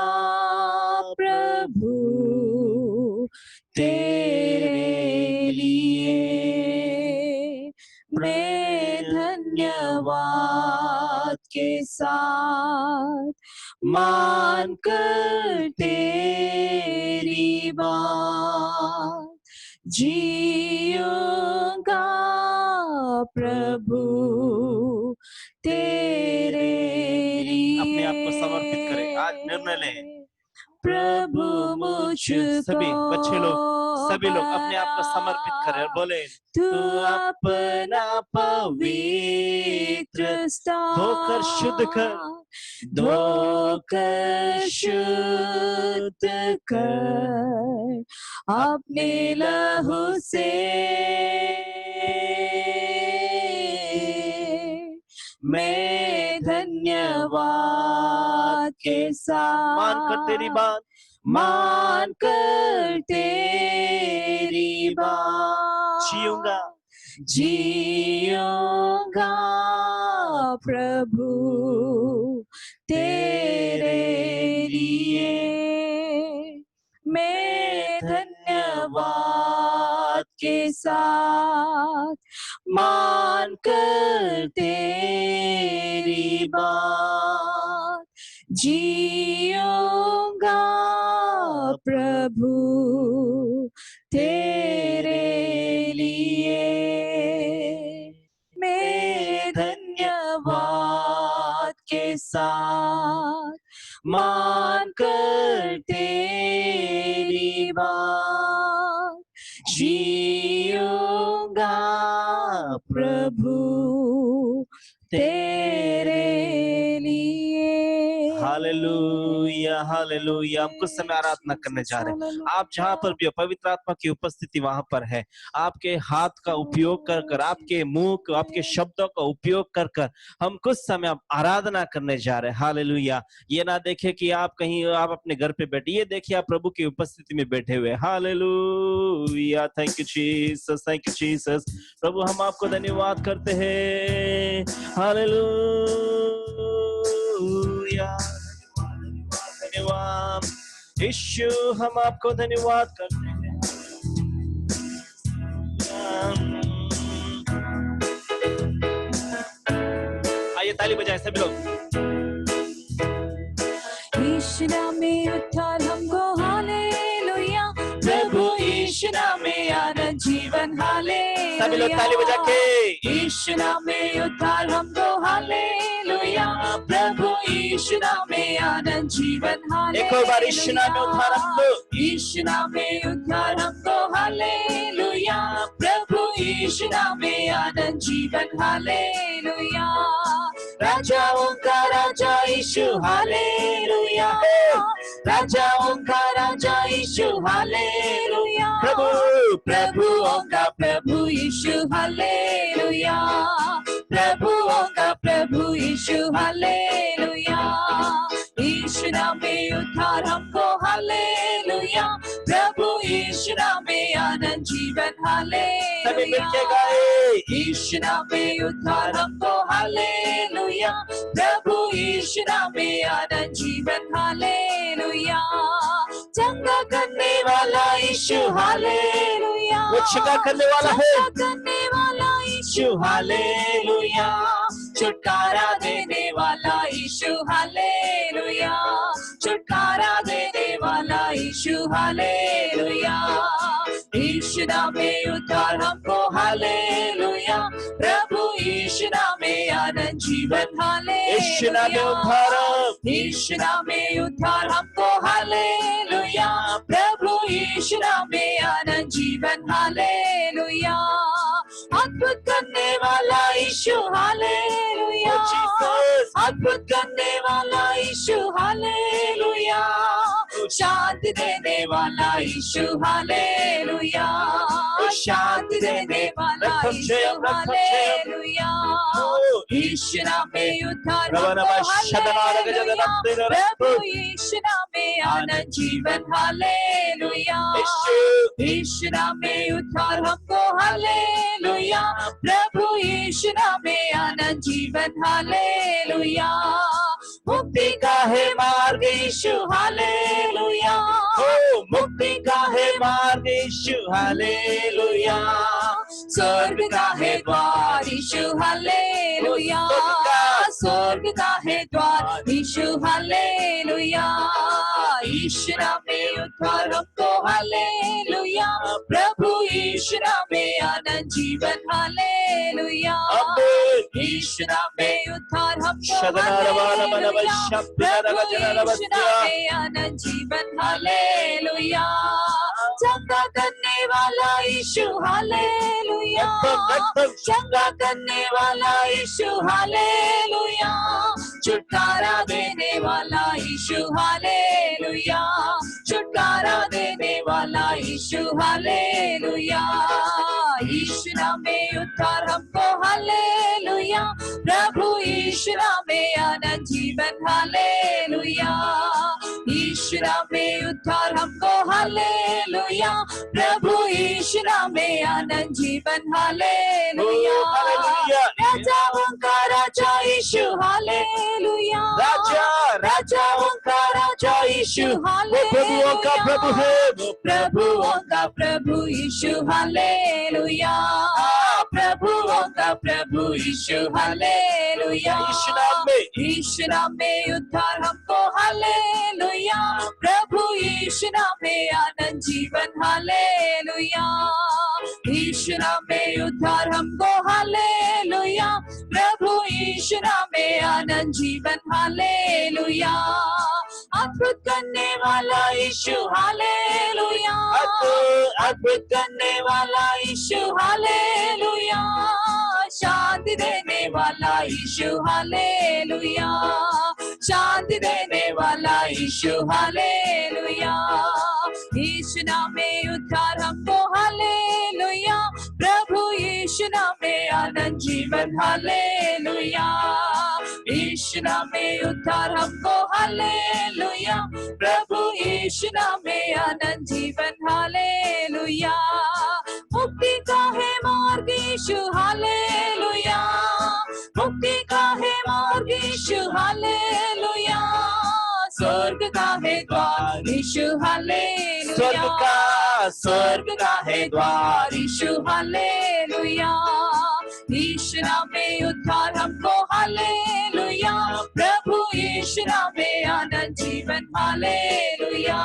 प्रभु तेरे लिए, मैं धन्यवाद के साथ मान कर तेरी बात जीऊंगा प्रभु तेरे लिए। अपने आप को समर्पित करें, आज निर्णय लें। प्रभु मुझको, सभी बच्चे लोग, सभी लोग अपने आप को समर्पित करें और बोले, तू अपना पवित्र स्थान धोकर शुद्ध कर, धोकर शुद्ध कर, अपने लहू से मैं धन्यवाद के साथ मान कर तेरी बात, मान कर तेरी बात जीऊंगा जीऊंगा प्रभु तेरे लिए, मैं धन्यवाद के साथ मान कर तेरी बात जीऊंगा प्रभु तेरे लिए, मैं धन्यवाद के साथ मान कर तेरी बात जीऊंगा प्रभु तेरे लिए। Hallelujah, hallelujah. हम कुछ समय आराधना करने जा रहे हैं। आप जहां पर भी हो, पवित्र आत्मा की उपस्थिति वहां पर है। आपके हाथ का उपयोग कर कर, आपके मुंह को, आपके शब्दों का उपयोग कर कर हम कुछ समय आराधना करने जा रहे हैं। हालेलुया। ये ना देखे कि आप कहीं, आप अपने घर पे बैठे, ये देखिए आप प्रभु की उपस्थिति में बैठे हुए। Hallelujah, thank you Jesus, thank you Jesus. प्रभु हम आपको धन्यवाद करते हैं। हालेलुया, धन्यवाद यीशु, हम आपको धन्यवाद करते हैं। आइए ताली बजाएं सभी लोग। यीशु नाम में उद्धार हमको, हालेलुया। प्रभु यीशु नाम में आनंद जीवन, हालेलुया। सभी लोग ताली बजा के। यीशु नाम में उद्धार हमको, हालेलुया। प्रभु यीशु नाम में आनंद जीवन, हालेलुया। एक और बार यीशु नाम में उद्धार हमको, यीशु नाम में उद्धार हमको, हालेलुया। प्रभु यीशु नाम में आनंद जीवन हालेलुया। राजाओं का राजा यीशु हालेलुया, राजाओं का राजा यीशु हालेलुया, प्रभु प्रभुओं का प्रभु यीशु हालेलुया, प्रभुओं का प्रभु यीशु हालेलुया। यीशु नाम में उद्धार हमको हालेलुया, प्रभु यीशु नाम में आनंद जीवन हालेलुया। यीशु नाम में उद्धार हमको हालेलुया, प्रभु यीशु नाम में आनंद जीवन हालेलुया। चंगा करने वाला यीशु हालेलुया, वो चंगा करने वाला है, चंगा करने वाला यीशु हालेलुया, छुटकारा देने वाला यीशु हालेलुया, छुटकारा देने वाला यीशु हालेलुया। यीशु नाम में उद्धार हमको हालेलुया, प्रभु यीशु नाम में आनंद जीवन हालेलुया। यीशु नाम में उद्धार हमको हालेलुया, प्रभु यीशु नाम में आनंद जीवन हालेलुया। अद्भुत करने वाला यीशु हालेलुया, अद्भुत करने वाला यीशु हालेलुया, शांति देने वाला यीशु हालेलुया, शांति देने वाला यीशु हालेलुया। यीशु नाम में उद्धार हमको हालेलुया, प्रभु यीशु नाम में आनंद जीवन हालेलुया। यीशु नाम में उद्धार हमको हालेलुया, प्रभु यीशु नाम में आनंद जीवन हालेलुया। मुक्ति का है मार्ग यीशु हालेलुया, मुक्ति का है मार्ग यीशु हालेलुया, स्वर्ग का है द्वार यीशु हालेलुया, स्वर्ग का है द्वार यीशु हालेलुया। यीशु नाम में उद्धार हमको हालेलुया, प्रभु यीशु नाम में आनंद जीवन हालेलुया। यीशु नाम में उद्धार हमको हालेलुया, प्रभु यीशु नाम में आनंद जीवन हालेलुया। चंगा करने वाला यीशु हालेलुया, चंगा करने वाला यीशु हालेलुया, छुटकारा देने वाला यीशु हालेलुया, छुटकारा देने वाला यीशु हालेलुया। यीशु नाम में उद्धार हमको हालेलुया, प्रभु यीशु नाम में आनंद जीवन हालेलुया। यीशु नाम में उद्धार हमको हालेलुया, प्रभु यीशु नाम में आनंद जीवन हालेलुया। राजाओं का राजा यीशु हालेलुया, राजा राजाओं का राजा यीशु हालेलुया, प्रभुओं का प्रभु है, प्रभुओं का प्रभु यीशु हालेलुया, प्रभुओं का प्रभु यीशु हालेलुया। यीशु नाम में उद्धार हमको हालेलुया, प्रभु यीशु नाम में आनंद जीवन हालेलुया। यीशु नाम में उद्धार हमको हालेलुया, प्रभु यीशु नाम में आनंद जीवन हालेलुया। अद्भुत करने वाला यीशु हालेलुया, अद्भुत करने वाला यीशु हालेलुया, शांति देने वाला यीशु हालेलुया, शांति देने वाला यीशु हालेलुया। यीशु नाम में उद्धार हमको हालेलुया, प्रभु यीशु नाम में आनंद जीवन हालेलुया। यीशु नाम में उद्धार हमको हालेलुया, प्रभु यीशु नाम में आनंद जीवन हालेलुया। मुक्ति का है मार्ग यीशु हालेलुया, मुक्ति का है मार्ग यीशु हालेलुया, स्वर्ग का है द्वार यीशु हालेलुया, स्वर्ग का है द्वार यीशु हालेलुया। यीशु नाम में उद्धार हमको हालेलुया, प्रभु यीशु नाम में आनंद जीवन हालेलुया।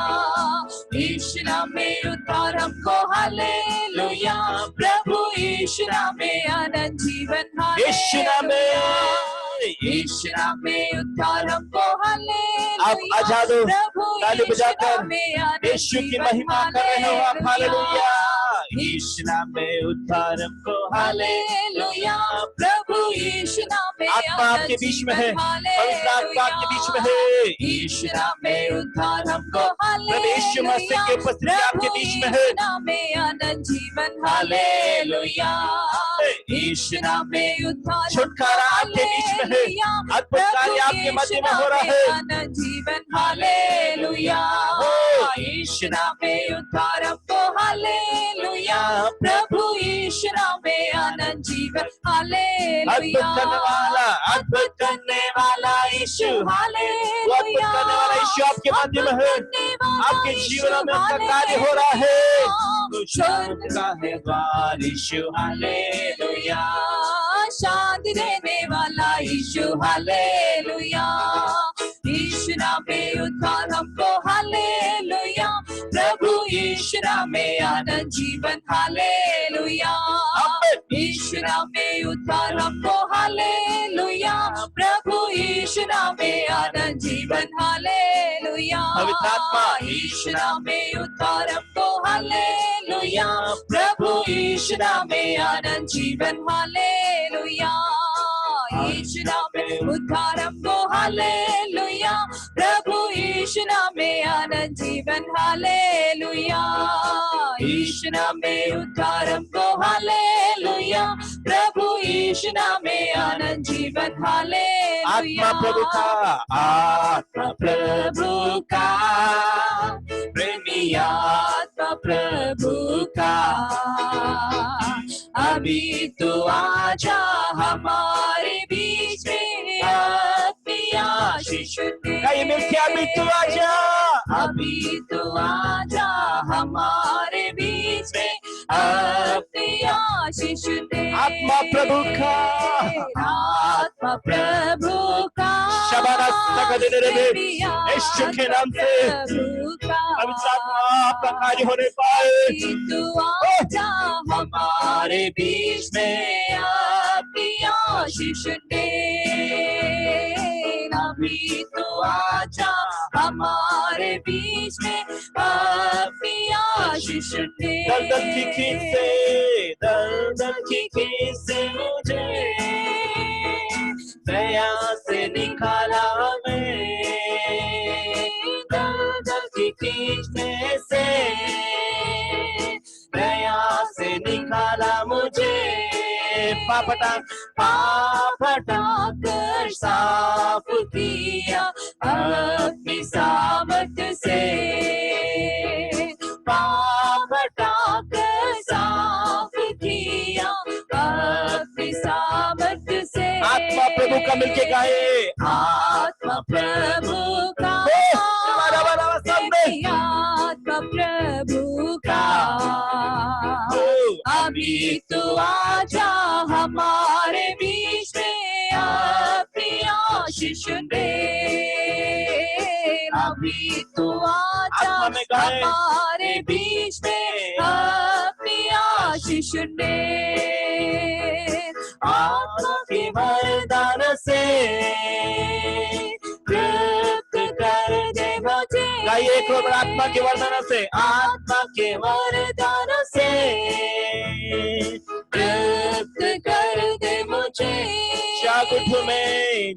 यीशु नाम में उद्धार हमको हालेलुया, प्रभु यीशु नाम में आनंद जीवन हालेलुया। यीशु नाम में उद्धार हमको हालेलुया, आप आजाद हो, प्रभु ताली यीशु बजाकर नाम में आनंद यीशु की जीवन महिमा कर रहे हो आप, हालेलुया। यीशु नाम में उद्धार हमको, हालेलुया प्रभु यीशु नाम में आत्मा आपके बीच में है, पवित्र आत्मा आपके बीच में है। यीशु नाम में उद्धार हमको, प्रभु यीशु मसीह की उपस्थिति आपके बीच में है। नाम में आनंद जीवन, हालेलुया यीशु नाम में उद्धार, छुटकारा आपके बीच में है, अद्भुत कार्य आपके मध्य में हो रहा है। आनंद जीवन, हालेलुया यीशु नाम में उद्धार हमको, हालेलुया प्रभु यीशु नाम में आनंद जीवन, हालेलुया अद्भुत करने वाला यीशु, हालेलुया अद्भुत करने वाला यीशु आपके मध्य में है, आपके जीवन में उसका कार्य हो रहा है। का है द्वार यीशु, हालेलुया शांति देने वाला यीशु, हालेलुया यीशु नाम में उद्धार हमको, हालेलुया प्रभु यीशु नाम में आनंद जीवन, हालेलुया यीशु नाम में उद्धार हमको, हालेलुया प्रभु यीशु नाम में आनंद जीवन, हालेलुया पवित्र आत्मा यीशु नाम में उद्धार हमको, हालेलुया प्रभु यीशु नाम में आनंद जीवन, हालेलुया यीशु नाम में उद्धार हमको, हालेलुया प्रभु यीशु नाम में आनंद जीवन, हालेलुया यीशु नाम में उद्धार हमको, हालेलुया प्रभु यीशु नाम में आनंद जीवन, हालेलुया आत्मा प्रभु का, आत्मा प्रभु का, प्रेमी आत्मा प्रभु का, अभी तो आजा हमारे बीच में, अपनी आशीष ये मिलके अभी तो आजा, अभी तो आजा हमारे बीच में, अपनी आशीष दे। आत्मा प्रभु का, आत्मा प्रभु का, शबाना यीशु के नाम से पवित्र आत्मा आपका कार्य होने पाए। तू आजा हमारे बीच में, अपनी आशीष दे। अभी तो आजा हमारे बीच में, अपनी आशीष दे। दर्द की खींच से मुझे दया से निकाला मैं, दर्द की खींचने से दया से निकाला मुझे, पापटा कर साफ किया अपनी सामर्थ से, पापटा कर साफ किया अपनी सामर्थ से। आत्मा प्रभु का मिलके गाए, आत्मा प्रभु का, आत्मा प्रभु का, अभी तो आजा हमारे बीच में, अपनी आशीष दे। अभी तो आजा हमारे बीच में, अपनी आशीष दे। आत्मा के वरदान से तृप्त कर दे मुझे। गाइए एक बार आत्मा के वरदान से, आत्मा के वरदान से तृप्त कर दे मुझे। जाग उठूं मैं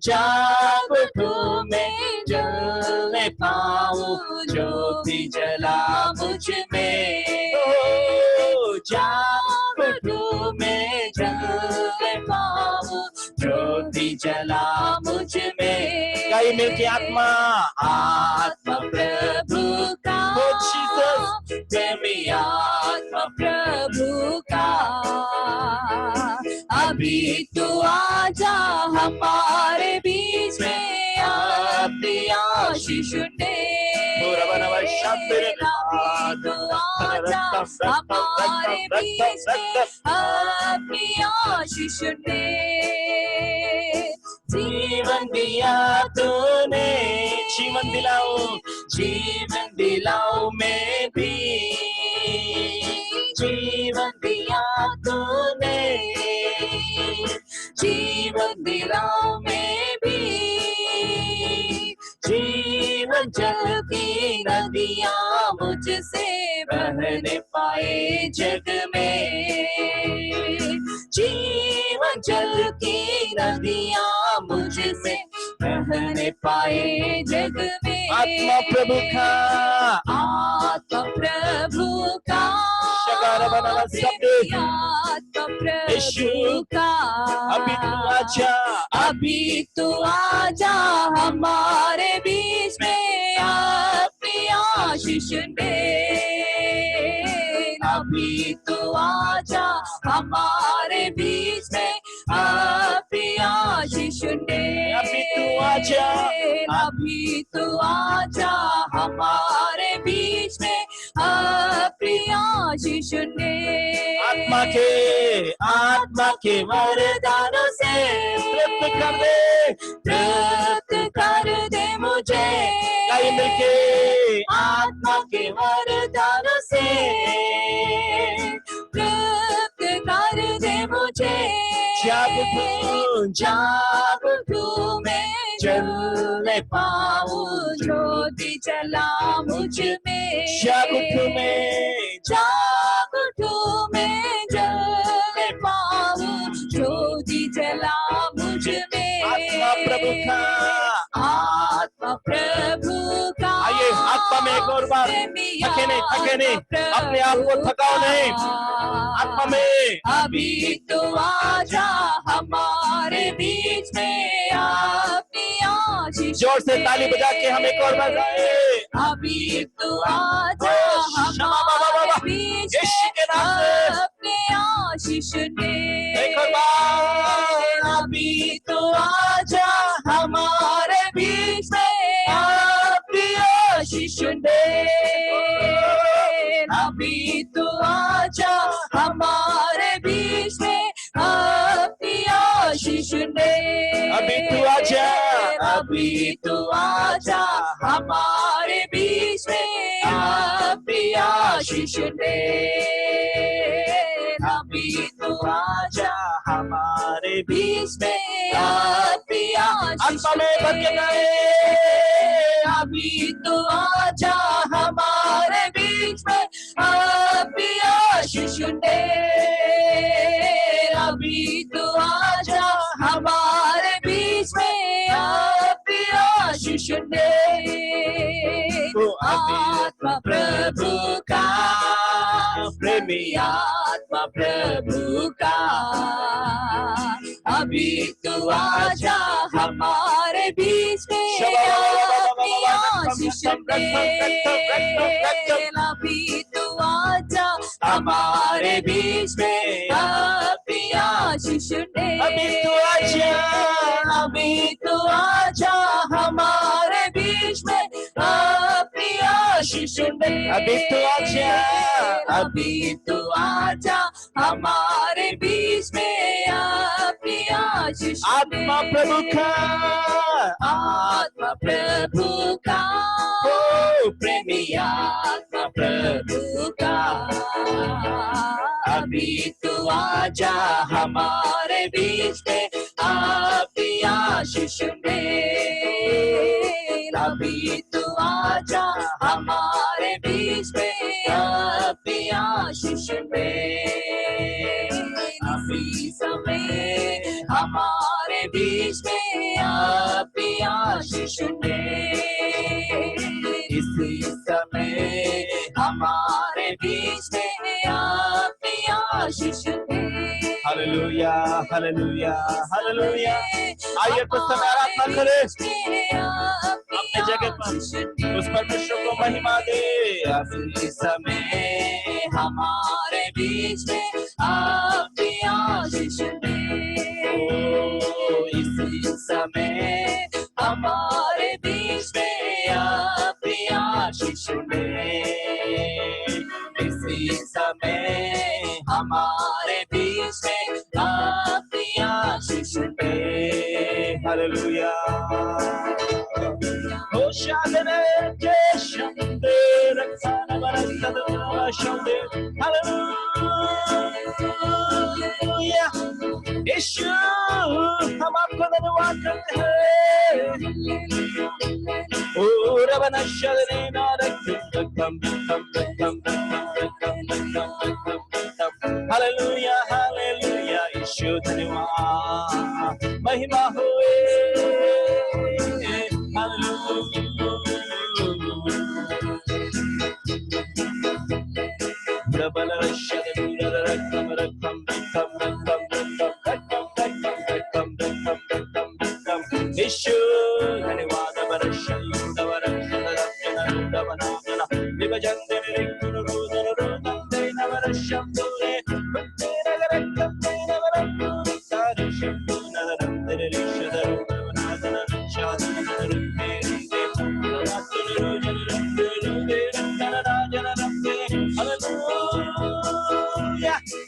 जलने पाऊं, ज्योति जला मुझ में। जाग उठूं मैं जलने पाऊं, ज्योति जला मुझ में। गाइए मिलके आत्मा, आत्मा प्रभु का, प्रेमी आत्मा प्रभु का, अभी तो आजा हमारे बीच में, अपनी आशीष दे। तो आजा हमारे बीच में, अपनी आशीष दे। जीवन दिया तूने, जीवन दिलाओ मैं भी, जीवन दिया तूने, जीवन दिलाओ मैं भी। जीवन जल की नदियाँ मुझसे बहने पाए जग में, जीवन जल की नदियां मुझसे बहने पाए जग में। आत्मा प्रभु का, आत्मा प्रभु का, शगारा बनाना सब आत्मा प्रभु का, अभी तू आजा, अभी तू आजा हमारे बीच में अपनी आशीष दे। अभी तू आजा हमारे बीच में अपनी आशीष दे। अभी तू आजा, अभी तू आजा हमारे बीच में अपनी आशीष दे। आत्मा के वरदानों से तृप्त कर दे मुझे। गाइए मिलके, आत्मा के वरदानों से तृप्त कर दे मुझे। जाग उठूं मैं जल पाऊं, ज्योति जला मुझ में। जाग उठूं मैं, जाग उठूं मैं जल पाऊं, ज्योति जला मुझ में। आत्मा प्रभु का, आत्मा प्रभु का। आइए आत्मा में एक और बार, थके नहीं, अपने आप को थकाओ नहीं। आत्मा में अभी तो आजा हमारे बीच में अपनी आशीष। जोर से ताली बजा के हम एक और बार गाएं। अभी तो आजा हमारे बीच में अपनी आशीष दे। एक और बार, अभी तो आजा हमारे बीच में अपनी आशीष दे। अभी तो आजा हमारे बीच में अपनी आशीष दे। अभी तू आजा, अभी तो आजा हमारे बीच में अपनी आशीष दे। अभी तो आजा हमारे बीच में अपनी आशीष। आत्मा में भर के गाएं। अभी तो आजा हमारे बीच में अपनी आशीष दे। अभी तो आजा हमारे बीच में अपनी आशीष दे। आत्मा प्रभु का, प्रेमी आत्मा प्रभु का, अभी तो आजा हमारे बीच में अपनी आशीष दे। अभी तो आजा हमारे बीच में अपनी आशीष दे। अभी तो आजा, अभी तो आजा हमारे बीच में अपनी आशीष दे। अभी तो आजा, अभी तो आजा हमारे बीच में अपनी आशीष दे। आत्मा प्रभु का, आत्मा प्रभु का, ओ प्रेमी आत्मा प्रभु का, अभी तो आजा हमारे बीच में अपनी आशीष दे। अभी तो आजा हमारे बीच में अपनी आशीष दे। अभी समय हमारे बीच में अपनी आशीष दे। इसी समय हमारे बीच में अपनी आशीष दे। Hallelujah, hallelujah, hallelujah. आइए कुछ समय आराधना करें अपने जगह पर, उस परमेश्वर को महिमा दे। अभी समय हमारे बीच में अपनी आशीष दे। इसी समय हमारे बीच में अपनी आशीष दे। इसी समय हमारे बीच में अपनी आशीष दे। हालेलुया। ओ शादने के शंदे रखना बरकत शंदे। हालेलुया। यीशु हम आपको धन्यवाद करते हैं। ओ रबना शदने ना रखम रखम रखम रखम।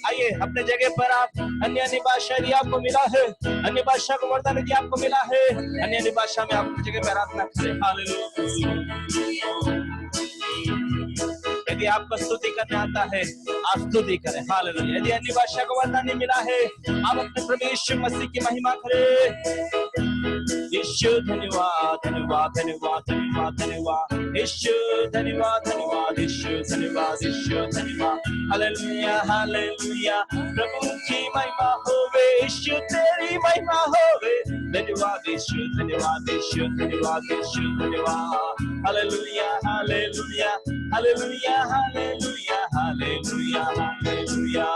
आइए अपने जगह पर आप अन्य अन्य भाषा यदि आपको मिला है, अन्य भाषा को वरदान यदि आपको मिला है, अन्य अन्य भाषा में आप अपनी जगह पर प्रार्थना करें। हालेलुया। यदि आपको स्तुति करने आता है आप स्तुति करें। हालेलुया। यदि अन्य भाषा को वरदान नहीं मिला है आप अपने प्रभु यीशु मसीह की महिमा करें। यीशु धन्यवाद धन्यवाद धन्यवाद धन्यवाद धन्यवाद यीशु धन्यवाद धन्यवाद यीशु धन्यवाद यीशु धन्यवाद। Hallelujah hallelujah. प्रभु की महिमा होवे, यीशु तेरी महिमा होवे। धन्यवाद यीशु धन्यवाद यीशु धन्यवाद यीशु धन्यवाद। Hallelujah hallelujah hallelujah hallelujah hallelujah hallelujah.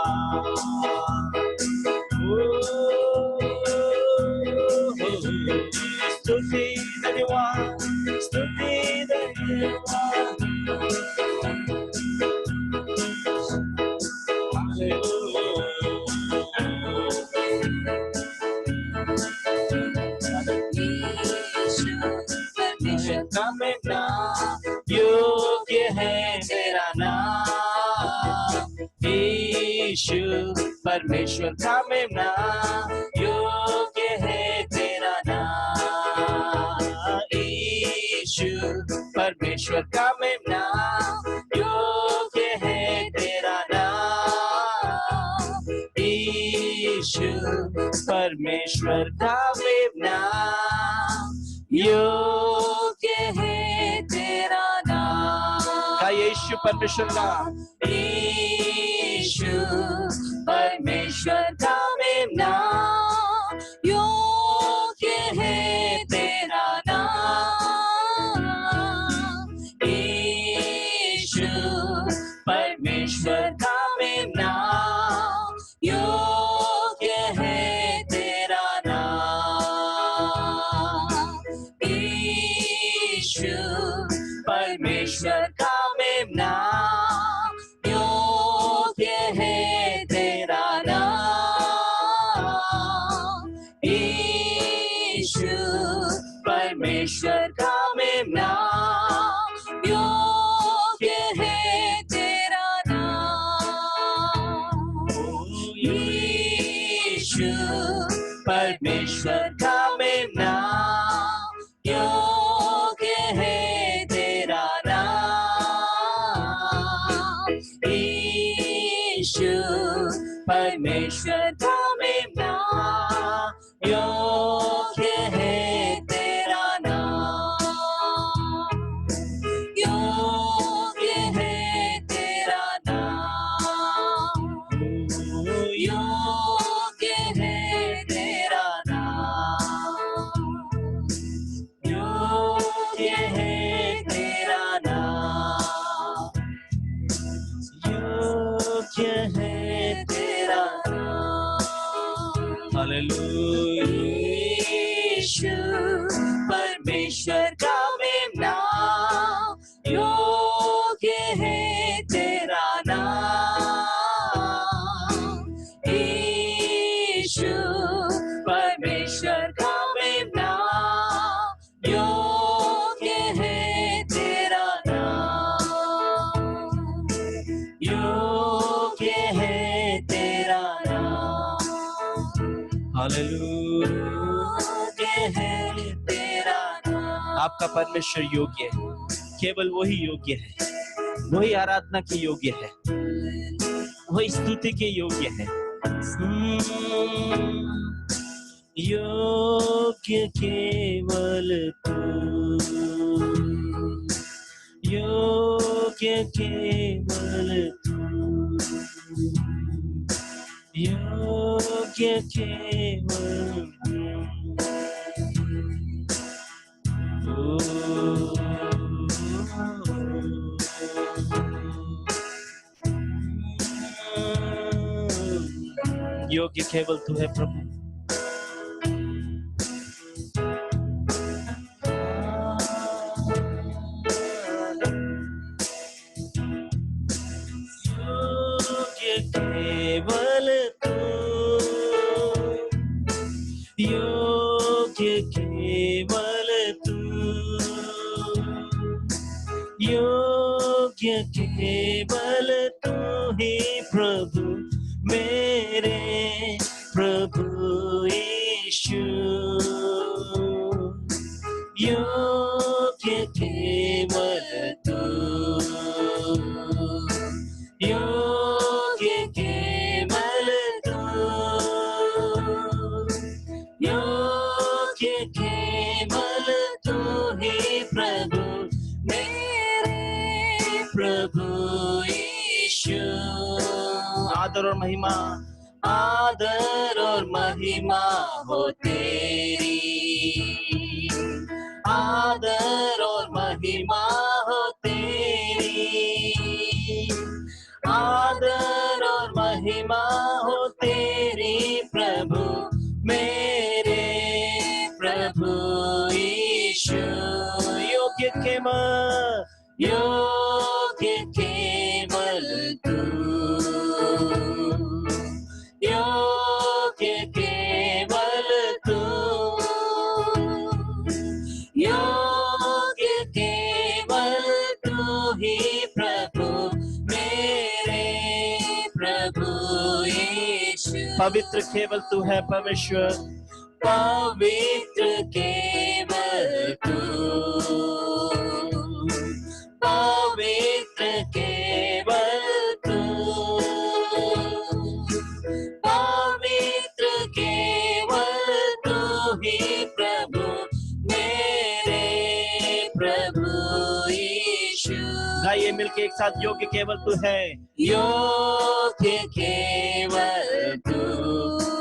स्तुति धन्यवाद स्तुति धन्यवाद। योग्य है मेरा नाम, यीशु परमेश्वर का मेरा योग्य है तेरा नाम। यीशु परमेश्वर का मेरा योग्य है तेरा नाम। यीशु परमेश्वर का मेरा योग्य है तेरा नाम। का यीशु परमेश्वर का, यीशु परमेश्वर का मेरा योग्य है तेरा नाम। यीशु परमेश्वर का मेरा योग्य है तेरा नाम। यीशु परमेश्वर का मेरा योग्य है तेरा नाम। यीशु परमेश्वर का मेरा योग्य है तेरा नाम। यीशु परमेश्वर का मेरा योग्य है तेरा नाम। यीशु परमेश्वर का मेरा योग्य है तेरा नाम। योग्य है तेरा नाम। योग्य है तेरा नाम। योग्य है तेरा नाम। योग्य है तेरा नाम। हालेलुया। यीशु परमेश्वर का मेरा योग्य है तेरा नाम। यीशु परमेश्वर का मेरा योग्य है तेरा नाम। योग्य है तेरा नाम। हालेलुया। योग्य है तेरा नाम। आपका परमेश्वर योग्य है, केवल वही योग्य है, वही आराधना के योग्य है, वही स्तुति के योग्य है। योग्य केवल तू, योग्य केवल तू, योग्य केवल तू। योग्य केवल तू है प्रभु। योग्य केवल तू ही प्रभु, मेरे प्रभु यीशु। योग्य केवल तू, योग्य केवल तू, योग्य केवल तू ही प्रभु, मेरे प्रभु यीशु। आदर और महिमा, आदर और महिमा हो तेरी, आदर और महिमा हो तेरी, आदर और महिमा हो तेरी प्रभु, मेरे प्रभु यीशु। योग्य केवल, योग्य केवल तू, योग्य केवल तू, योग्य केवल तू ही प्रभु, मेरे प्रभु यीशु। पवित्र केवल तू है परमेश्वर, पवित्र केवल तू, पवित्र केवल तू, पवित्र केवल तू ही प्रभु, मेरे प्रभु यीशु। गाइए मिलके एक साथ, योग्य केवल तू है, योग्य केवल तू।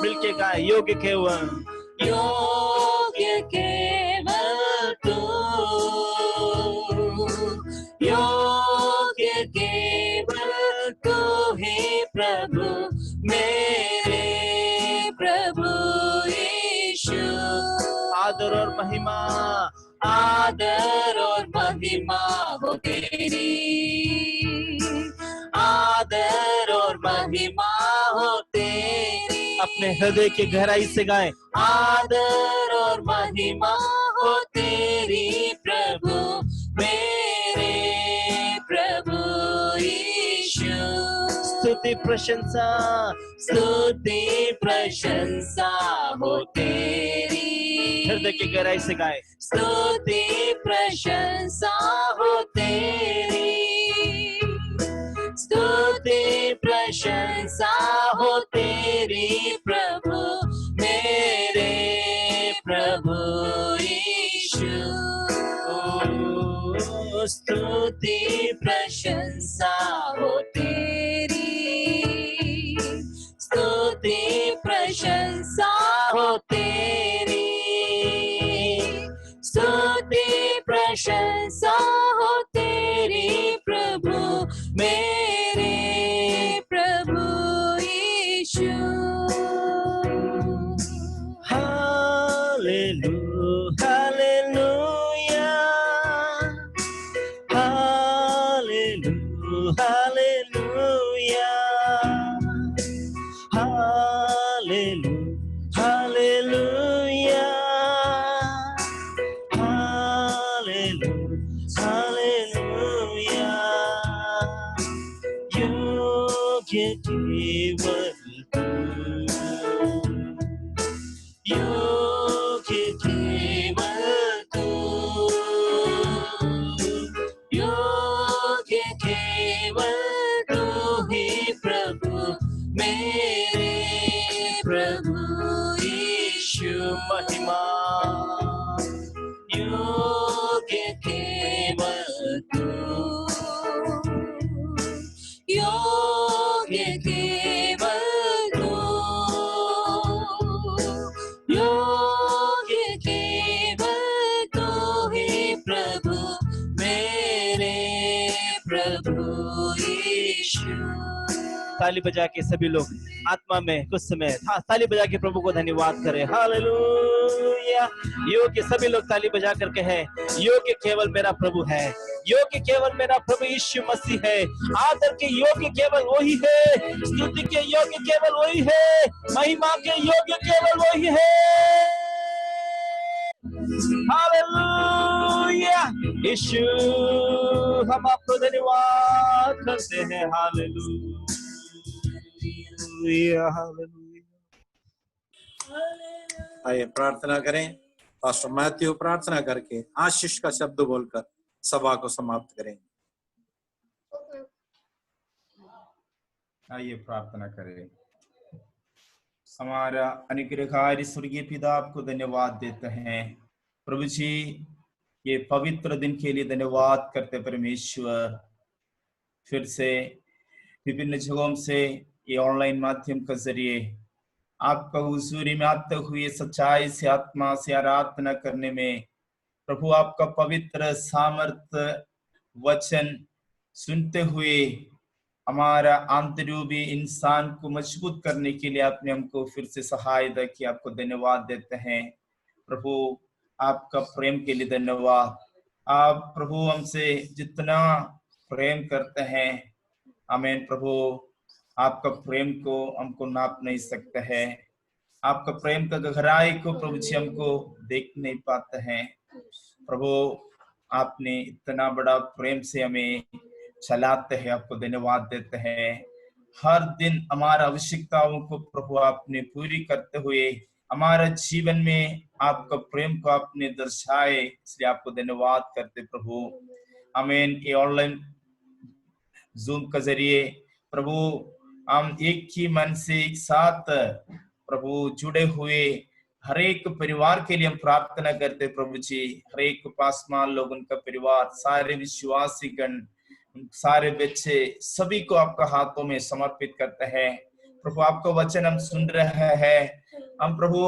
मिलके गाए, योग्य केवल, योग्य केवल तू, योग्य केवल तू ही प्रभु, मेरे प्रभु यीशु। आदर और महिमा, आदर और महिमा हो तेरी, आदर और महिमा हो तेरी। अपने हृदय की गहराई से गाएं, आदर और महिमा हो तेरी प्रभु, मेरे प्रभु यीशु। स्तुति प्रशंसा, स्तुति प्रशंसा हो तेरी। हृदय की गहराई से गाएं, स्तुति प्रशंसा हो तेरी, स्तुति प्रशंसा हो तेरी प्रभु, मेरे प्रभु यीशु। स्तुति प्रशंसा हो तेरी, स्तुति प्रशंसा हो तेरी, स्तुति प्रशंसा हो तेरी प्रभु, मेरे प्रभु Yeshu. Hallelujah, hallelujah, hallelujah, hallelujah, hallelujah, hallelujah, hallelujah. योग्य केवल तू, योग्य केवल तू, योग्य केवल तू ही प्रभु, मेरे प्रभु यीशु। महिमा, योग्य केवल तू, योग्य केवल तू, योग्य केवल तू ही प्रभु, मेरे प्रभु यीशु। ताली बजा के सभी लोग आत्मा में कुछ समय ताली बजा के प्रभु को धन्यवाद करें। हालेलुया। योग्य सभी लोग ताली बजा कर कहे, योग्य केवल मेरा प्रभु है, योग्य केवल मेरा प्रभु यीशु मसीह है। आदर के योग्य केवल वही है, स्तुति के योग्य केवल वही है, महिमा के योग्य केवल वही है। हालेलुया। हालेलुया यीशु, हम आपको धन्यवाद करते हैं। Hallelujah hallelujah. आइए प्रार्थना करें। पास्टर मैथ्यू प्रार्थना करके आशीष का शब्द बोलकर सभा को समाप्त करेंगे। आइए प्रार्थना करें। हमारा अनुग्रहकारी स्वर्गीय पिता, आपको धन्यवाद देते हैं प्रभु जी, ये पवित्र दिन के लिए धन्यवाद करते परमेश्वर। फिर से विभिन्न जगहों से ये ऑनलाइन माध्यम के जरिए आपका हुजूरी में आते हुए सच्चाई से आत्मा से आराधना करने में प्रभु आपका पवित्र सामर्थ्य वचन सुनते हुए हमारा आंतरूपी इंसान को मजबूत करने के लिए आपने हमको फिर से सहायता की। आपको धन्यवाद देते हैं प्रभु, आपका प्रेम के लिए धन्यवाद। आप प्रभु हमसे जितना प्रेम करते हैं, आमीन प्रभु, आपका प्रेम को हमको नाप नहीं सकते हैं। आपका प्रेम का गहराई को प्रभु जी हमको देख नहीं पाते हैं। प्रभु आपने इतना बड़ा प्रेम से हमें चलाते हैं, आपको धन्यवाद देते हैं। हर दिन हमारा आवश्यकताओं को प्रभु आपने पूरी करते हुए हमारे जीवन में आपका प्रेम को आपने दर्शाए, इसलिए आपको धन्यवाद करते प्रभु। आमीन। ये ऑनलाइन जूम के जरिए प्रभु हम एक ही मन से एक साथ प्रभु जुड़े हुए हर एक परिवार के लिए हम प्रार्थना करते प्रभु जी। हर एक पासमान लोग, उनका परिवार, सारे विश्वासी गण, सारे बच्चे, सभी को आपका हाथों में समर्पित करते हैं प्रभु। आपका वचन हम सुन रहे हैं, हम प्रभु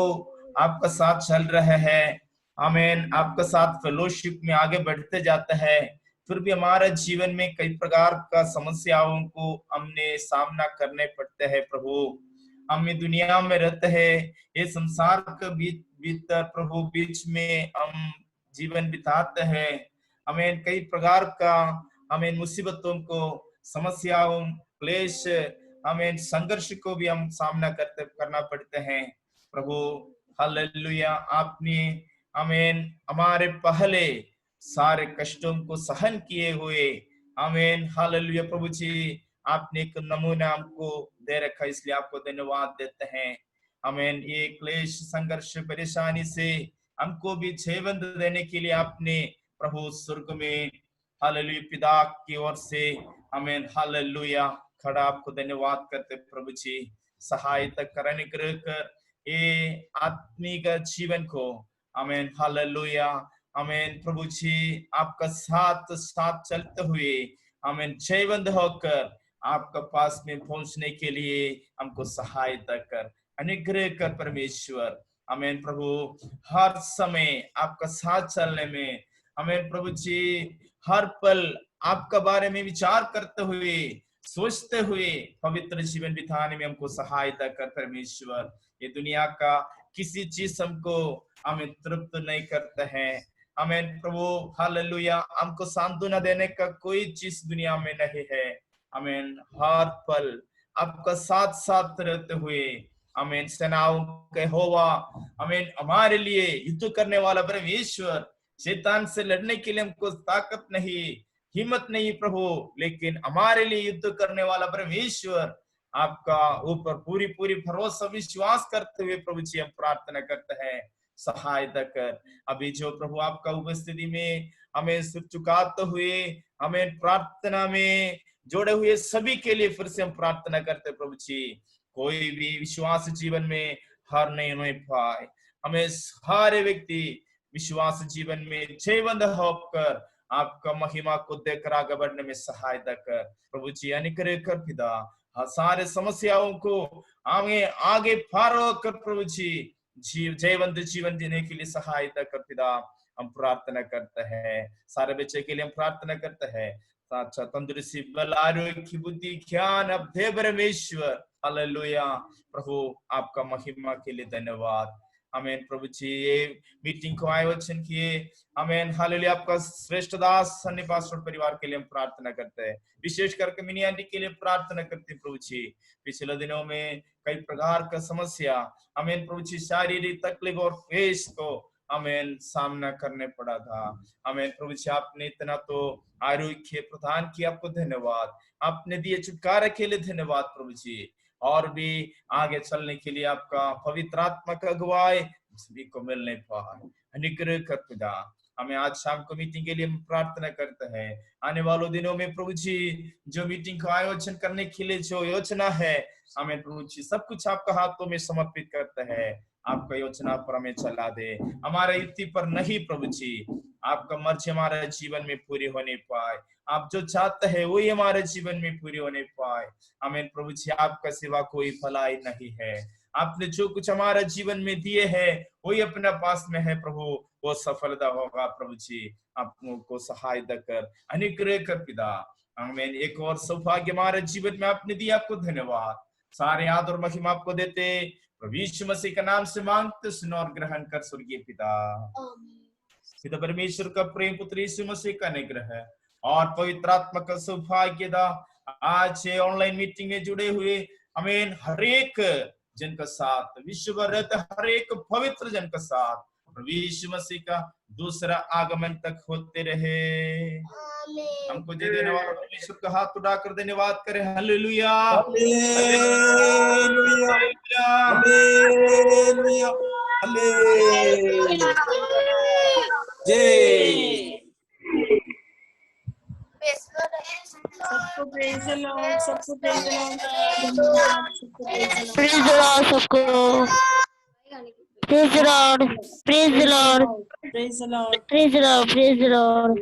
आपका साथ चल रहे हैं, आमीन। आपका साथ फेलोशिप में आगे बढ़ते जाते हैं, फिर भी हमारे जीवन में कई प्रकार का समस्याओं को हमने सामना करने पड़ते हैं प्रभु। हम दुनिया में रहते हैं, ये संसार के भीतर प्रभु बीच में हम जीवन बिताते हैं, हमें कई प्रकार का हमें मुसीबतों को, समस्याओं, क्लेश, हमें संघर्ष को भी हम सामना करना पड़ते हैं प्रभु। हालेलुया। आपने आमीन हमारे पहले सारे कष्टों को सहन किए हुए, आमीन हालेलुया प्रभु जी, आपने एक नमूना हमको दे रखा, इसलिए आपको धन्यवाद देते हैं। आमीन। ये क्लेश, संघर्ष, परेशानी से हमको भी जीवन देने के लिए आपने प्रभु स्वर्ग में हालेलुया पिता की ओर से आमीन हालेलुया खड़ा आपको धन्यवाद करते प्रभु जी। सहायता करने कर ये आत्मिक जीवन को आमीन हालेलुया आमीन प्रभु जी, आपका साथ साथ चलते हुए आमीन जयवंत होकर आपका पास में पहुंचने के लिए हमको सहायता कर, अनुग्रह कर परमेश्वर। आमीन प्रभु, हर समय आपका साथ चलने में आमीन प्रभु जी, हर पल आपका बारे में विचार करते हुए, सोचते हुए पवित्र जीवन बिताने में हमको सहायता कर परमेश्वर। ये दुनिया का किसी चीज हमको हमें तृप्त नहीं करता है, आमीन प्रभु हालेलुया। हमको सांत्वना देने का कोई चीज दुनिया में नहीं है, आमीन। हर पल आपका साथ साथ रहते हुए आमीन सेनाओं के यहोवा आमीन हमारे लिए युद्ध करने वाला परमेश्वर। शैतान से लड़ने के लिए हमको ताकत नहीं, हिम्मत नहीं प्रभु, लेकिन हमारे लिए युद्ध करने वाला परमेश्वर आपका ऊपर पूरी पूरी भरोसा विश्वास करते हुए प्रभु जी हम प्रार्थना करते हैं, सहायता कर। अभी जो प्रभु आपका उपस्थिति में हमें सिर झुकाते हुए हमें प्रार्थना में जोड़े हुए सभी के लिए फिर से हम प्रार्थना करते प्रभु जी। कोई भी विश्वास जीवन में हार नहीं होने पाए, हमें सारे व्यक्ति विश्वास जीवन में जयवंत होकर आपका महिमा को देखकर आगे बढ़ने में सहायता कर प्रभु जी। अनुग्रह कर पिता, सारे समस्याओं को आगे पार कर प्रभु जी, जयवंत जीवन जीने के लिए सहायता कर पिता। हम प्रार्थना करते हैं, सारे बच्चे के लिए हम प्रार्थना करते हैं, अच्छा तंदुरुस्ती, बल, आरोग्य, बुद्धि, ज्ञान अब दे परमेश्वर। हालेलुया प्रभु, आपका महिमा के लिए धन्यवाद। आमीन प्रभु जी, ये मीटिंग को आयोजन किए आमीन हालेलुया आपका श्रेष्ठ दास सन्नी पास्टर परिवार के लिए हम प्रार्थना करते हैं, विशेष करके मिनी आंटी के लिए प्रार्थना करते हैं प्रभु जी। पिछले दिनों में कई प्रकार का समस्या आमीन प्रभु जी, शारीरिक तकलीफ और फेस को हमें सामना करने पड़ा था। हमें प्रभु जी आपने इतना तो आरोग्य प्रदान किया, आपको धन्यवाद। आपने दिए छुटकारे के लिए धन्यवाद प्रभु जी। और भी आगे चलने के लिए आपका पवित्र आत्मा का अगुवाई सभी को मिलने पाए, अनुग्रह कर पिता। हमें आज शाम को मीटिंग के लिए प्रार्थना करते हैं। आने वालों दिनों में प्रभु जी जो मीटिंग का आयोजन करने के लिए जो योजना है, हमें प्रभु जी सब कुछ आपका हाथों में समर्पित करते हैं। आपका योजना पर हमें चला दे, हमारे युक्ति पर नहीं प्रभु जी। आपका मर्जी हमारे जीवन में पूरी होने पाए, आप जो चाहते हैं वही हमारे जीवन में पूरी होने पाए। हमें प्रभु जी आपका सिवा कोई भलाई नहीं है। आपने जो कुछ हमारे जीवन में दिए है वही अपने पास में है प्रभु, वो सफलता होगा प्रभु जी। आपको सहायता कर, अनुग्रह कर पिता। हमें एक और सौभाग्य हमारे जीवन में आपने दिया, आपको धन्यवाद। सारे आदर और महिमा आपको देते प्रभु यीशु मसीह का नाम से मांगते, सुनो और ग्रहण कर स्वर्गीय पिता। पिता परमेश्वर का प्रेम, पुत्र यीशु मसीह का अनुग्रह और पवित्र आत्मा का सौभाग्य दा आज ऑनलाइन मीटिंग में जुड़े हुए हमें हर एक जन का साथ, विश्व भर रहते हर एक पवित्र जन का साथ प्रभु यीशु मसीह का दूसरा आगमन तक होते रहे। हमको दे देने वाला परमेश्वर का हाथ उठाकर धन्यवाद करें। Hallelujah, hallelujah, hallelujah, hallelujah. जय सबको प्रेज द लॉर्ड, सबको praise the Lord, praise the Lord, सबको praise the Lord, praise the Lord, praise the Lord, praise the Lord, praise the Lord.